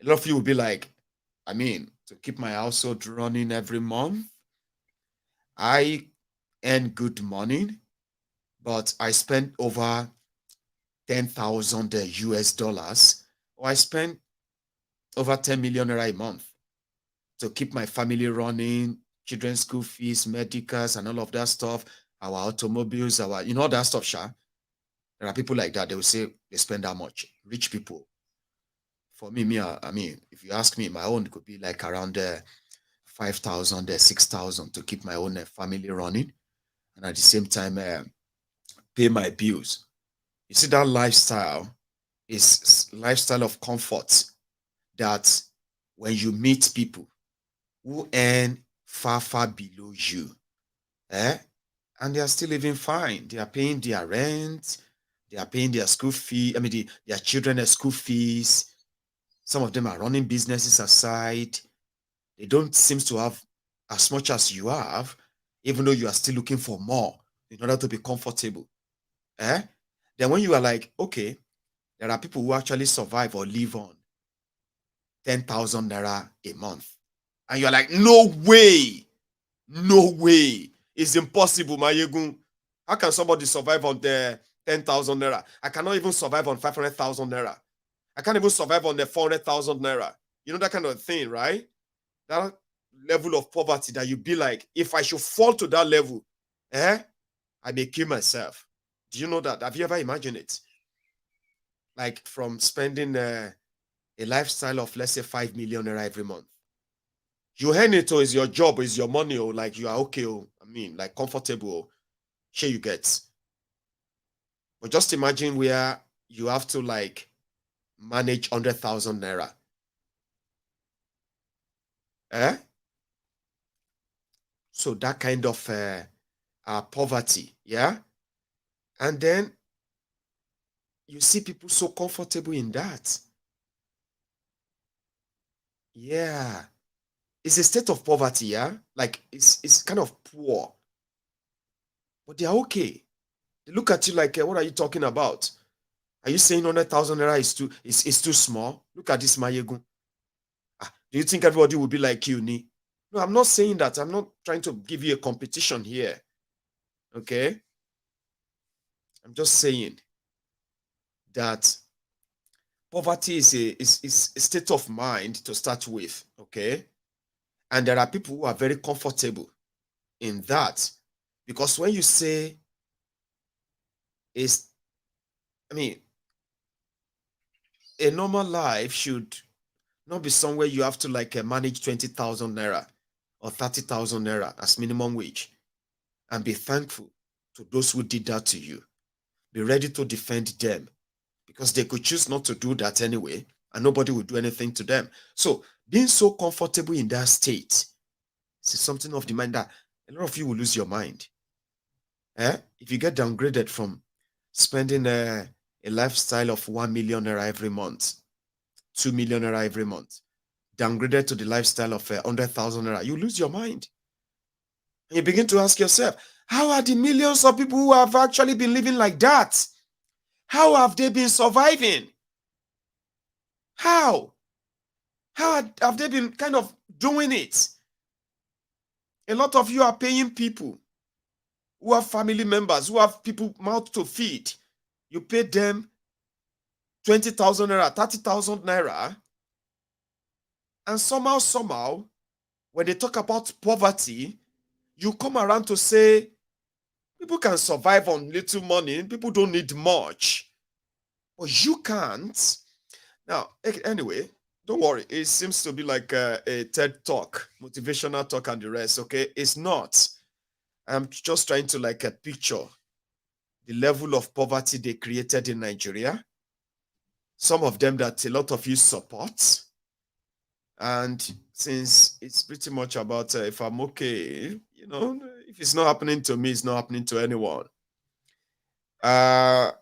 A lot of you will be like, to keep my household running every month, I earn good money, but I spend over 10,000 US dollars, or I spend over 10 million naira a month to keep my family running, children's school fees, medicals, and all of that stuff, our automobiles, all that stuff, Sha. There are people like that. They will say they spend that much. Rich people. For me, if you ask me, my own could be like around 5,000, 6,000 to keep my own family running, and at the same time pay my bills. You see, that lifestyle is lifestyle of comfort that when you meet people who earn far below you, and they are still living fine. They are paying their rent, they are paying their school fee. I mean, their children's school fees. Some of them are running businesses aside. They don't seem to have as much as you have, even though you are still looking for more in order to be comfortable. Eh? Then when you are like, okay, there are people who actually survive or live on 10,000 naira a month. And you're like, no way. No way. It's impossible, Mayegun. How can somebody survive on the 10,000 naira? I cannot even survive on 500,000 naira. I can't even survive on the 400,000 naira. You know, that kind of thing, right? That level of poverty that you be like, if I should fall to that level, I may kill myself. Do you know that? Have you ever imagined it? Like from spending a lifestyle of, let's say, 5 million naira every month. You earn it, or is your job, or is your money, or like you are okay, or I mean, like comfortable, sure you get. But just imagine where you have to like manage 100,000 naira. So that kind of poverty, yeah? And then you see people so comfortable in that. Yeah. It's a state of poverty, yeah? Like it's kind of poor. But they're okay. They look at you like, what are you talking about? Are you saying 100,000 naira is too small? Look at this Mayegun. Do you think everybody will be like you, Ni? No, I'm not saying that. I'm not trying to give you a competition here. Okay? I'm just saying that poverty is a state of mind to start with, okay? And there are people who are very comfortable in that. Because when you say a normal life should not be somewhere you have to like manage 20,000 naira or 30,000 naira as minimum wage, and be thankful to those who did that to you. Be ready to defend them, because they could choose not to do that anyway, and nobody will do anything to them. So being so comfortable in that state is something of the mind that a lot of you will lose your mind. If you get downgraded from spending a lifestyle of 1 million naira every month, 2 million naira every month, downgraded to the lifestyle of 100,000 naira, you lose your mind. And you begin to ask yourself, how are the millions of people who have actually been living like that? How have they been surviving? How have they been kind of doing it? A lot of you are paying people who have family members, who have people mouth to feed. You pay them 20,000 naira, 30,000 naira. And somehow, when they talk about poverty, you come around to say, people can survive on little money. People don't need much. But you can't. Now, anyway, don't worry. It seems to be like a TED talk, motivational talk and the rest, okay? It's not. I'm just trying to like picture the level of poverty they created in Nigeria. Some of them that a lot of you support. And since it's pretty much about if I'm okay, you know, if it's not happening to me, it's not happening to anyone. I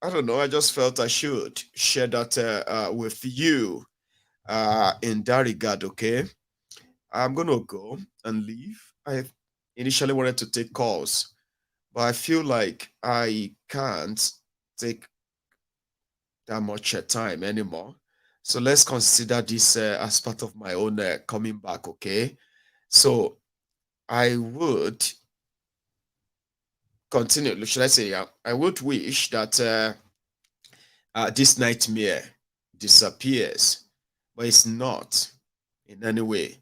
don't know. I just felt I should share that with you in that regard, okay? I'm going to go and leave. I initially wanted to take calls, but I feel like I can't take that much time anymore. So let's consider this as part of my own coming back, okay? So I would continue. Should I say, yeah? I would wish that this nightmare disappears, but it's not in any way.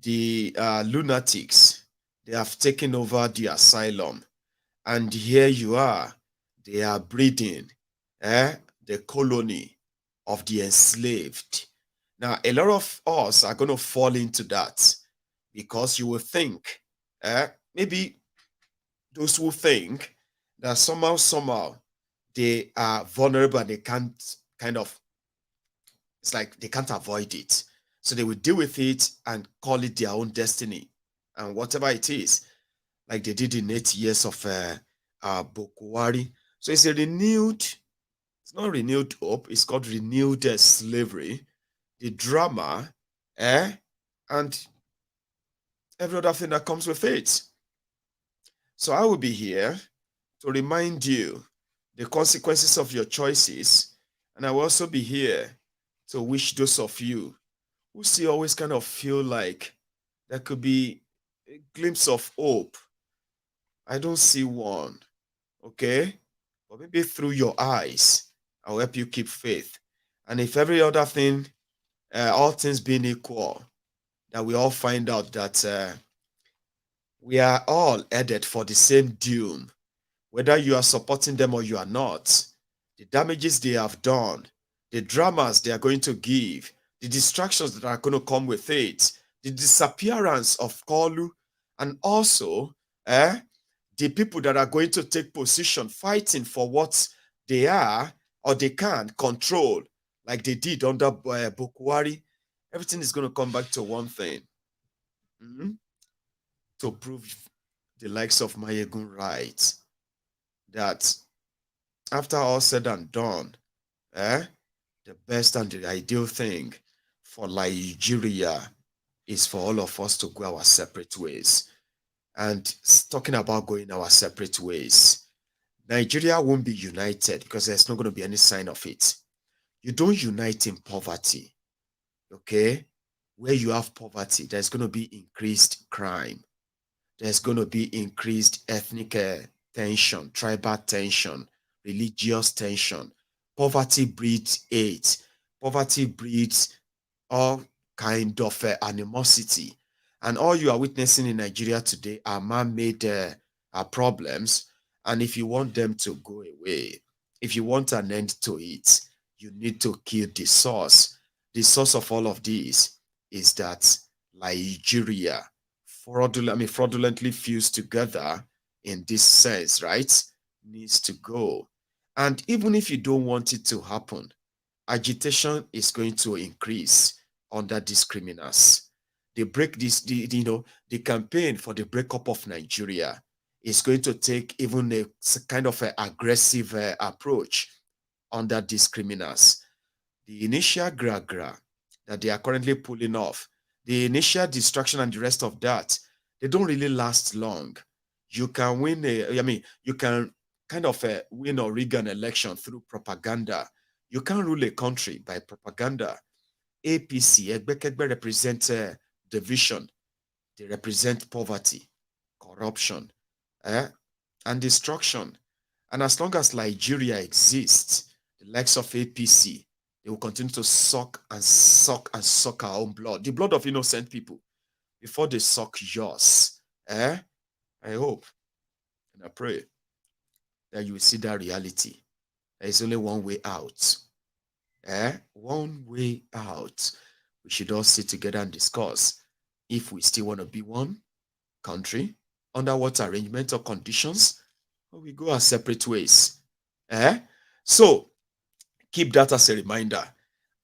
The lunatics, they have taken over the asylum, and here you are. They are breeding the colony of the enslaved. Now, a lot of us are going to fall into that, because you will think, maybe those who think that somehow they are vulnerable and they can't it's like they can't avoid it. So they will deal with it and call it their own destiny and whatever it is. like they did in 8 years of Bokwari. So it's a renewed, it's not renewed hope, it's called renewed slavery, the drama, and every other thing that comes with it. So I will be here to remind you the consequences of your choices, and I will also be here to wish those of you who still always kind of feel like there could be a glimpse of hope. I don't see one, okay? But maybe through your eyes, I'll help you keep faith. And if every other thing, all things being equal, that we all find out that we are all headed for the same doom, whether you are supporting them or you are not, the damages they have done, the dramas they are going to give, the distractions that are going to come with it, the disappearance of Kolu, and also the people that are going to take position fighting for what they are or they can control, like they did under Bokwari. Everything is going to come back to one thing. To prove the likes of Mayegun right, that after all said and done, the best and the ideal thing for Nigeria is for all of us to go our separate ways. And talking about going our separate ways, Nigeria won't be united because there's not going to be any sign of it. You don't unite in poverty, okay? Where you have poverty, there's going to be increased crime. There's going to be increased ethnic tension, tribal tension, religious tension. Poverty breeds hate. Poverty breeds all kind of animosity. And all you are witnessing in Nigeria today are man-made problems. And if you want them to go away, if you want an end to it, you need to kill the source. The source of all of this is that Nigeria fraudulently fused together in this sense, right? Needs to go. And even if you don't want it to happen, agitation is going to increase under these criminals. They break this, the campaign for the breakup of Nigeria is going to take even a kind of an aggressive approach under these criminals. The initial gra that they are currently pulling off, the initial distraction and the rest of that, they don't really last long. You can win you can kind of win or rig an election through propaganda. You can't rule a country by propaganda. APC, Egbekegbe represent division. They represent poverty, corruption, and destruction. And as long as Nigeria exists, the likes of APC, they will continue to suck and suck and suck our own blood, the blood of innocent people, before they suck yours. I hope and I pray that you will see that reality. There is only one way out. One way out. We should all sit together and discuss if we still want to be one country, under what arrangement or conditions, or we go our separate ways. So keep that as a reminder.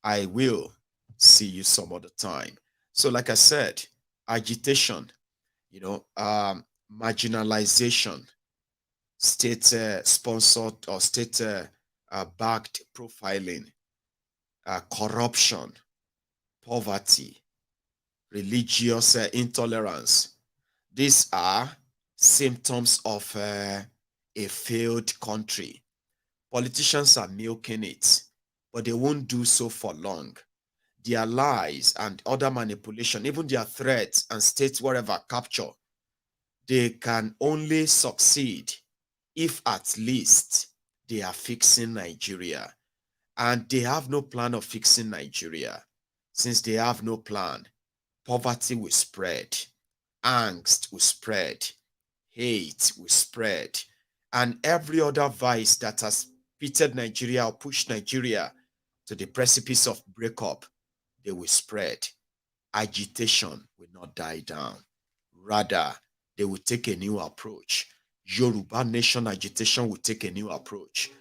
I will see you some other time. So like I said, agitation, marginalization, state sponsored or state backed profiling, corruption, poverty, religious intolerance. These are symptoms of a failed country. Politicians are milking it, but they won't do so for long. Their lies and other manipulation, even their threats and state whatever capture, they can only succeed if at least they are fixing Nigeria. And they have no plan of fixing Nigeria. Since they have no plan, poverty will spread, angst will spread, hate will spread, and every other vice that has pitted Nigeria or pushed Nigeria to the precipice of breakup, they will spread. Agitation will not die down. Rather, they will take a new approach. Yoruba nation agitation will take a new approach,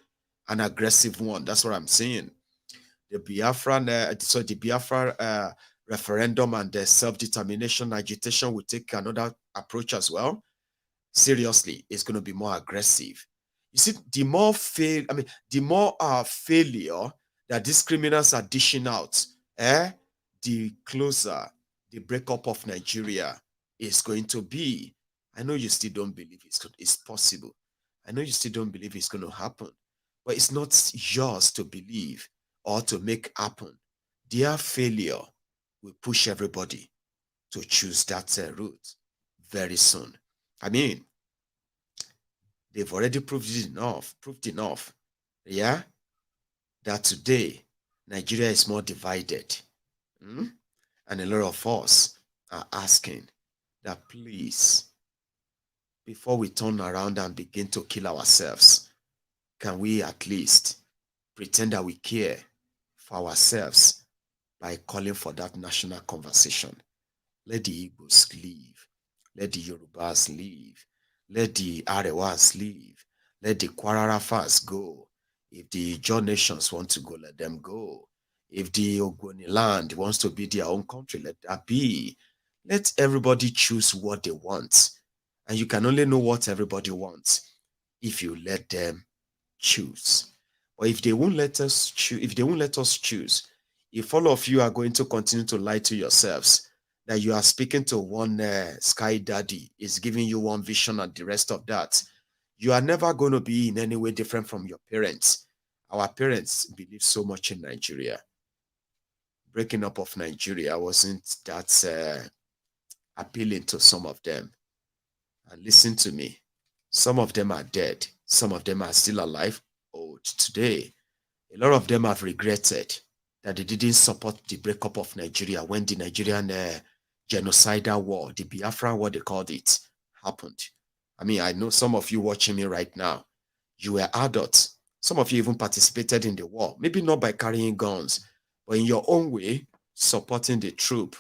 an aggressive one. That's what I'm saying. The Biafra referendum and the self-determination agitation will take another approach as well. seriously, it's going to be more aggressive. You see, the more the more failure that these criminals are dishing out, the closer the breakup of Nigeria is going to be. I know you still don't believe it's possible. I know you still don't believe it's going to happen, but it's not yours to believe or to make happen. Their failure will push everybody to choose that route very soon. I mean, they've already proved enough, yeah, that today Nigeria is more divided. And a lot of us are asking that, please, before we turn around and begin to kill ourselves, can we at least pretend that we care for ourselves by calling for that national conversation? Let the Igbos leave. Let the Yorubas leave. Let the Arewas leave. Let the Kwararafas go. If the Ijaw nations want to go, let them go. If the Ogoni land wants to be their own country, let that be. Let everybody choose what they want. And you can only know what everybody wants if you let them choose. Or if they won't let us choose, if all of you are going to continue to lie to yourselves, that you are speaking to one sky daddy is giving you one vision and the rest of that, you are never going to be in any way different from your parents. Our parents believe so much in Nigeria. Breaking up of Nigeria wasn't that appealing to some of them. And listen to me, some of them are dead, some of them are still alive. Oh, today, a lot of them have regretted that they didn't support the breakup of Nigeria when the Nigerian genocidal war, the Biafra war they called it, happened. I mean, I know some of you watching me right now, you were adults. Some of you even participated in the war, maybe not by carrying guns, but in your own way, supporting the troop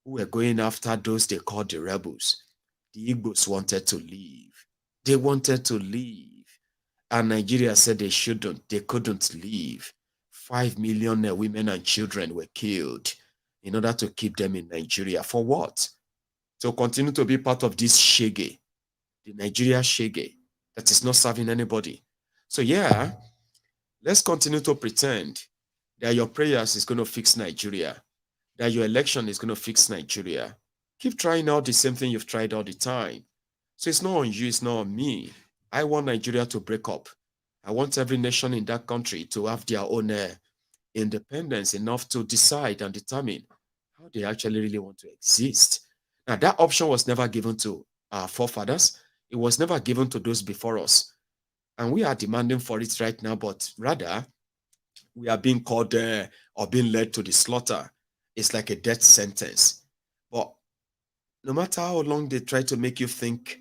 who were going after those they called the rebels. The Igbos wanted to leave. They wanted to leave. And Nigeria said they shouldn't, they couldn't leave. 5 million women and children were killed in order to keep them in Nigeria. For what? To continue to be part of this shege, the Nigeria shege, that is not serving anybody. So yeah, let's continue to pretend that your prayers is going to fix Nigeria, that your election is going to fix Nigeria. Keep trying out the same thing you've tried all the time. So it's not on you, it's not on me. I want Nigeria to break up. I want every nation in that country to have their own independence enough to decide and determine how they actually really want to exist. Now, that option was never given to our forefathers. It was never given to those before us. And we are demanding for it right now, but rather, we are being called or being led to the slaughter. It's like a death sentence. But no matter how long they try to make you think,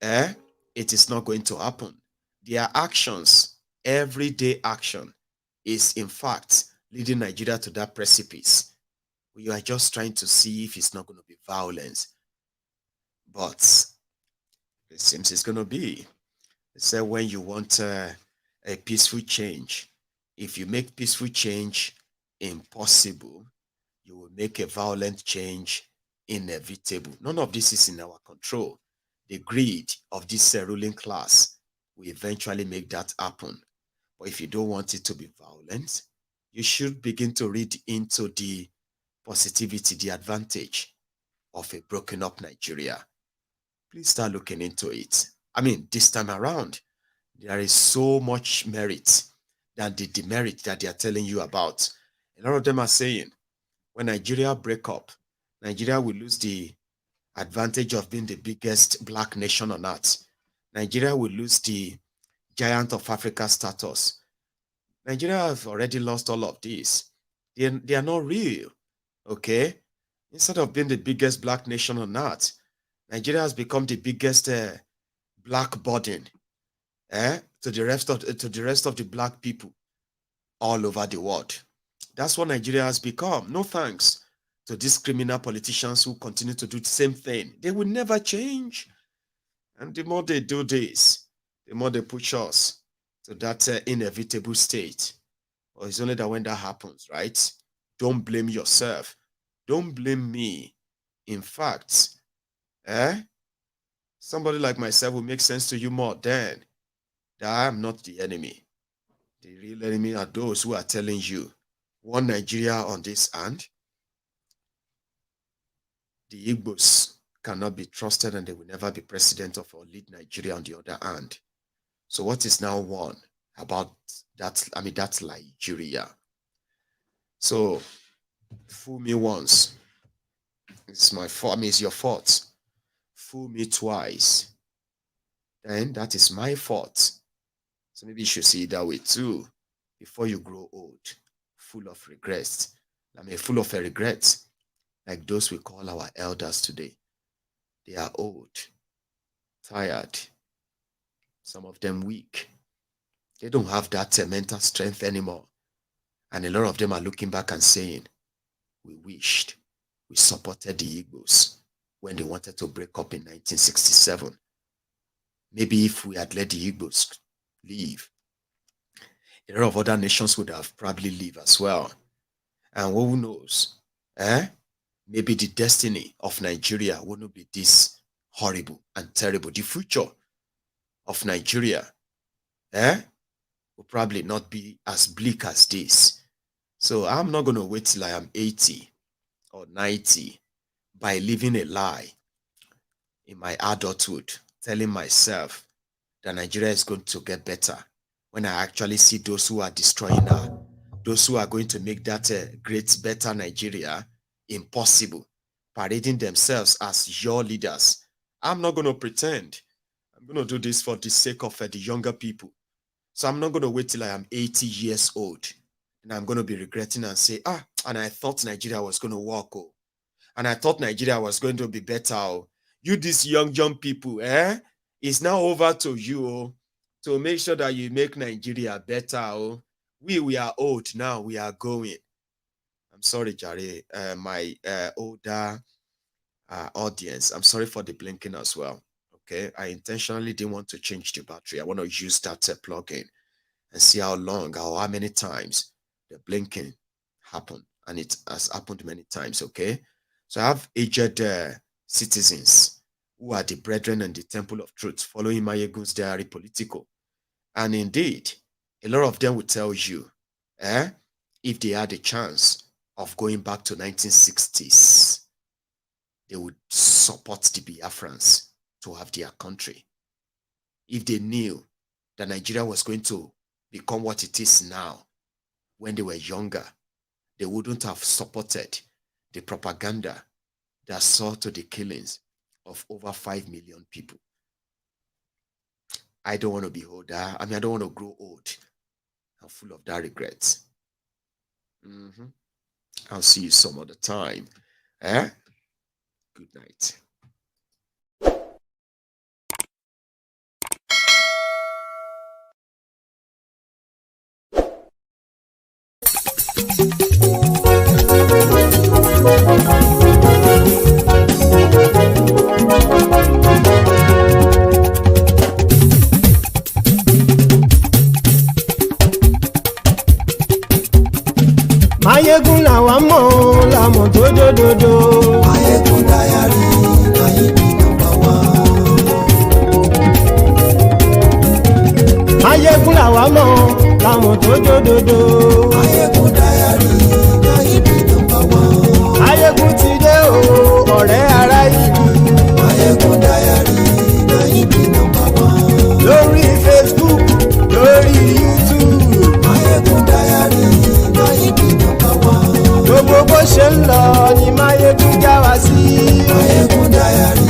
it is not going to happen. Their actions, everyday action, is in fact leading Nigeria to that precipice. We are just trying to see if it's not going to be violence. But it seems it's going to be. They say when you want a peaceful change, if you make peaceful change impossible, you will make a violent change inevitable. None of this is in our control. The greed of this ruling class will eventually make that happen. But if you don't want it to be violent, you should begin to read into the positivity, the advantage of a broken up Nigeria. Please start looking into it. I mean, this time around, there is so much merit than the demerit that they are telling you about. A lot of them are saying, when Nigeria break up, Nigeria will lose the advantage of being the biggest black nation on earth. Nigeria will lose the giant of Africa status. Nigeria have already lost all of this. They are not real, okay? Instead of being the biggest black nation on earth, Nigeria has become the biggest black burden to the rest of the black people all over the world. That's what Nigeria has become. No thanks to these criminal politicians who continue to do the same thing. They will never change. And the more they do this, the more they push us to that inevitable state. Or it's only that when that happens, right? Don't blame yourself. Don't blame me. In fact, somebody like myself will make sense to you more then that I am not the enemy. The real enemy are those who are telling you one Nigeria on this hand. The Igbos cannot be trusted and they will never be president of or lead Nigeria on the other hand. So what is now one about that? I mean, that's Nigeria. So fool me once. It's my fault. I mean, it's your fault. Fool me twice. Then that is my fault. So maybe you should see it that way too. Before you grow old, full of regrets. I mean, full of regrets. Like those we call our elders today. They are old, tired, some of them weak. They don't have that mental strength anymore. And a lot of them are looking back and saying, we wished we supported the Igbos when they wanted to break up in 1967. Maybe if we had let the Igbos leave, a lot of other nations would have probably lived as well. And who knows? Maybe the destiny of Nigeria wouldn't be this horrible and terrible. The future of Nigeria will probably not be as bleak as this. So I'm not going to wait till I am 80 or 90 by living a lie in my adulthood, telling myself that Nigeria is going to get better when I actually see those who are destroying her, those who are going to make that great, better Nigeria impossible, parading themselves as your leaders. I'm not going to pretend. I'm going to do this for the sake of the younger people. So I'm not going to wait till I am 80 years old and I'm going to be regretting and say, and I thought Nigeria was going to work, and I thought Nigeria was going to be better. You, these young people, it's now over to you to make sure that you make Nigeria better. We are old now. We are going. I'm sorry, Jare, my older audience. I'm sorry for the blinking as well. Okay, I intentionally didn't want to change the battery. I want to use that plugin and see how long or how many times the blinking happened, and it has happened many times. Okay, so I have aged citizens who are the brethren and the temple of truth, following Mayegun's diary political, and indeed, a lot of them will tell you, if they had a chance of going back to 1960s, they would support the Biafrans to have their country. If they knew that Nigeria was going to become what it is now, when they were younger, they wouldn't have supported the propaganda that saw to the killings of over 5 million people. I don't want to be older. I don't want to grow old. I'm full of that regret. I'll see you some other time. Good night. Mayegun làwa mọ̀ làmọ̀ tó dòdòdò. Mayegun diary na him be number one. Mayegun làwa mọ̀ làmọ̀ tó dòdòdò. Mayegun diary na him be number one. Mayegun ti dé o ọ̀rẹ́ ará ìlú. Mayegun diary na him be number one. Lórí Facebook, lórí YouTube. Mayegun diary na him be number one. Gbogbo bó ṣe ń lọ ni Mayegun já wa sí. Mayegun diary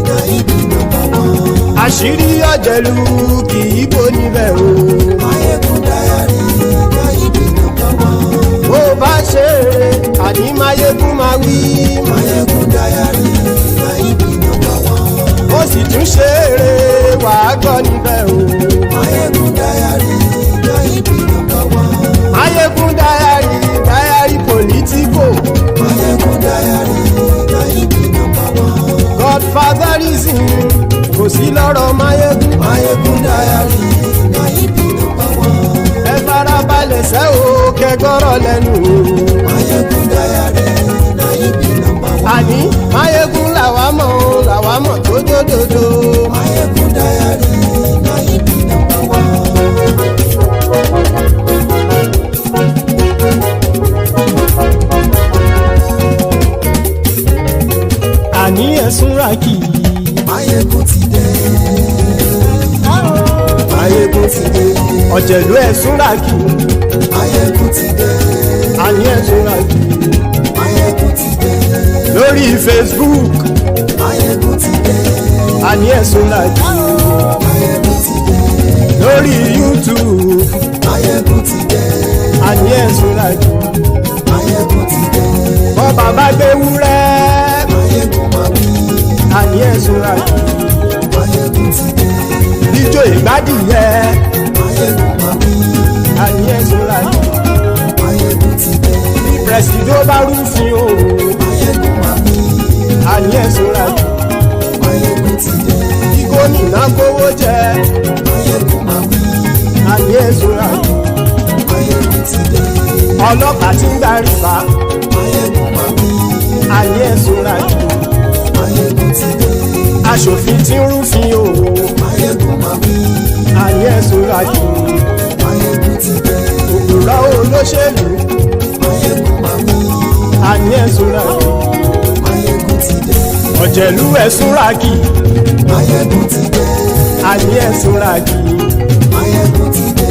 na him be number one. Àṣírí ọ̀jẹ̀lú kì í bò níbẹ̀ o. Mayegun diary na him be number one. Bó bá ṣe eré àní Mayegun máa wí. Mayegun diary na him be number one. Ó sì tún ṣe eré wàá gbọ́ níbẹ̀ o. Mayegun diary na him be number one. Mayegun diary political. Mayegun diary na him be number one. Godfatherism kò sí lọ́rọ̀ Mayegun. Mayegun diary na him be number one. Ẹ farabalẹ̀ sẹ́ o kẹgọ́rọ̀ lẹ́nu o. Mayegun diary na him be number one. Àní Mayegun làwa mọ̀ tó dòdòdò. Máyégún ti dé. Máyégún ti dé. Ọ̀jẹ̀lú ẹ̀sùn ràkì. Máyégún ti dé. Àní ẹ̀sùn ràkì. Máyégún ti dé. Lórí Facebook. Máyégún ti dé. Àní ẹ̀sùn ràkì. Máyégún ti dé. Lórí YouTube. Máyégún ti dé. Àní ẹ̀sùn ràkì. Máyégún ti dé. Bọ́ bàbá gbé wúrẹ́. Máyégún máa wí. Àní ẹ̀sùn ràkì. Máyégún ti dé. Ijó ìgbádìyẹ. Máyégún máa wí. Àní ẹ̀sùn ràkì. Máyégún ti dé. Pẹ̀sìdó bá rúfin o. Máyégún máa wí. Àní ẹ̀sùn ràkì. Máyégún ti dé. Kí gómìnà kówó jẹ. Máyégún máa wí. Àní ẹ̀sùn ràkì. Máyégún ti dé. Ọlọ́pàá tí ń gba rìbá. Máyégún máa wí. Àní ẹ̀sùn ràkì. Máyégún ti dé. Aṣòfin tí ń rúfin o. Máyégún máa wí. Àní ẹ̀sùn ràkì. Máyégún ti dé. Òpùrọ́ olóṣèlú. Máyégún máa wí. Àní ẹ̀sùn ràkì. Máyégún ti dé. Ọ̀jẹ̀lú ẹ̀sùn ràkì. Máyégún ti dé. Àní ẹ̀sùn ràkì. Máyégún ti dé.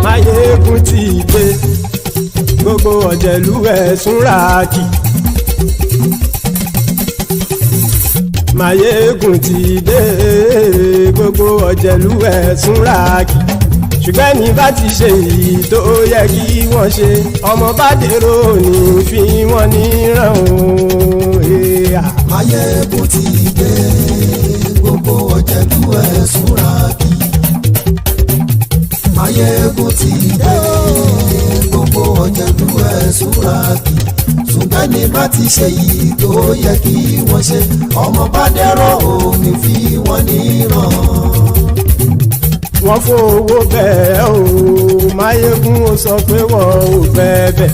Máyégún ti dé. Gbogbo ọ̀jẹ̀lú ẹ̀sùn ràkì. Máyégún ti dé. Gbogbo ọ̀jẹ̀lú ẹ̀sùn ràkì. Ṣùgbọ́n ní bá ti ṣe èyí tó yẹ kí wọ́n ṣe, ọmọ bá dèrò ní fi wọ́n níran o. Máyégún ti dé. Gbogbo ọ̀jẹ̀lú ẹ̀sùn ràkì. Máyégún ti dé. Gbogbo ọ̀jẹ̀lú ẹ̀sùn ràkì. Ṣùgbọ́n ní bá ti ṣe èyí tó yẹ kí wọ́n ṣe, ọmọ bá dèrò ní fi wọ́n níran. Wọ́n fowó bẹ́ẹ̀ o, Máyégún ó sọ pé wọ́n ò bẹ́ẹ̀.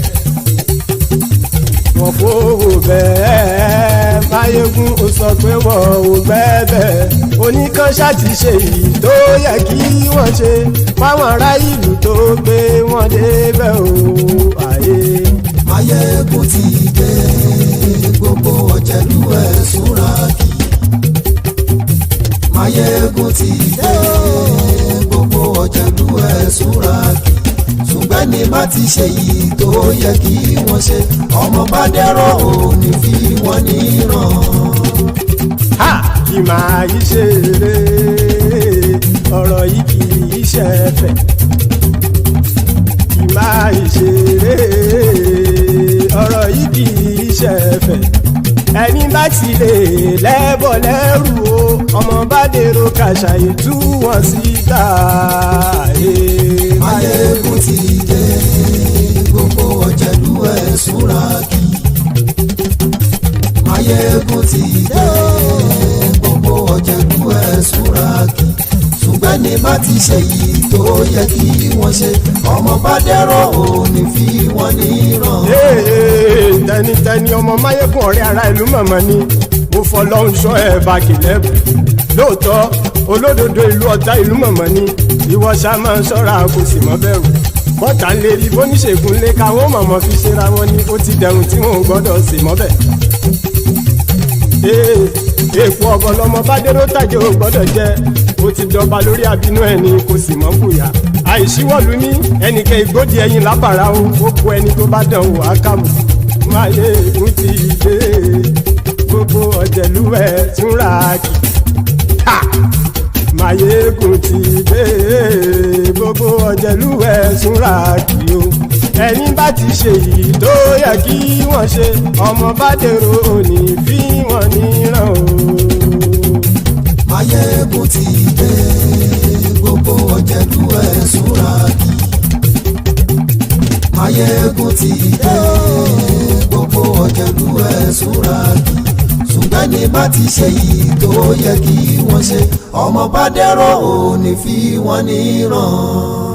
Wọ́n fowó bẹ́ẹ̀, Máyégún ó sọ pé wọ́n ò bẹ́ẹ̀. Oníkanṣá ti ṣe èyí tó yẹ kí wọ́n ṣe, fáwọn ará ìlú tó gbé wọn débẹ̀ o. Máyégún ti dé. Gbogbo ọ̀jẹ̀lú ẹ̀sùn ràkì. Máyégún ti dé. Gbogbo ọ̀jẹ̀lú ẹ̀sùn ràkì. Ṣùgbọ́n ní bá ti ṣe yìí tó yẹ kí wọ́n ṣe, ọmọ bá dẹ́rọ̀ òní fi wọ́n níran. Kì máa yí ṣeré, ọ̀rọ̀ yìí kì í ṣẹ̀fẹ̀. Kì máa yí ṣeré, ọ̀rọ̀ yìí kì í ṣẹ̀fẹ̀. Ẹni bá ti lè lẹ́bọ̀ lẹ́rù o, ọmọ bá dèrò kàṣàyè tú wọn síta. Máyégún ti dé. Gbogbo ọ̀jẹ̀lú ẹ̀sùn ràkì. Máyégún ti dé. Gbogbo ọ̀jẹ̀lú ẹ̀sùn ràkì. Ṣùgbọ́n ní bá ti ṣe yìí tó yẹ kí wọ́n ṣe, ọmọ bá dẹ́rọ̀ òní fi wọ́n níran. Tẹnitẹni ọmọ Máyégún ọ̀rẹ́ ara ìlú mọ̀mọ́ ni mo fọlọ́run ṣọ́ ẹ̀ bá kìlẹ́bù. Lóòótọ́ olódodo ìlú ọ̀tá ìlú mọ̀mọ́ ni ìwọ ṣá máa ń ṣọ́ra kò sì mọ́ bẹ̀rù. Bọ́tà ń lè rí bóníṣègùn lé káwọn mọ̀mọ́ fi ṣera wọn ni ó ti dẹrùn tí wọn ò gbọ́dọ̀ sì mọ́ bẹ̀. Èèpo ọ̀bọ̀ lọmọ bá dérò tàjẹ́ ò gbọ́dọ̀ jẹ́, ó ti dọba lórí àbínú ẹni kò sì mọ́ bùyà. Àìsíwọ́lu ní ẹnìkẹ́ ìgbódì ẹyin lábàrá o, ó kó ẹni tó bá dán o àkàmù. Máyégún ti dé. Gbogbo ọ̀jẹ̀lú ẹ̀sùn ràkì. Máyégún ti dé. Gbogbo ọ̀jẹ̀lú ẹ̀sùn ràkì o. Ẹni bá ti ṣe yìí tó yẹ kí wọ́n ṣe, ọmọ bá dèrò òní fi wọ́n níran o. Máyégún ti dé. Gbogbo ọ̀jẹ̀lú ẹ̀sùn ràkì. Máyégún ti dé. Gbogbo ọ̀jẹ̀lú ẹ̀sùn ràkì. Ṣùgbọ́n ní bá ti ṣe yìí tó yẹ kí wọ́n ṣe, ọmọ bá dẹ́rọ̀ òní fi wọ́n níran.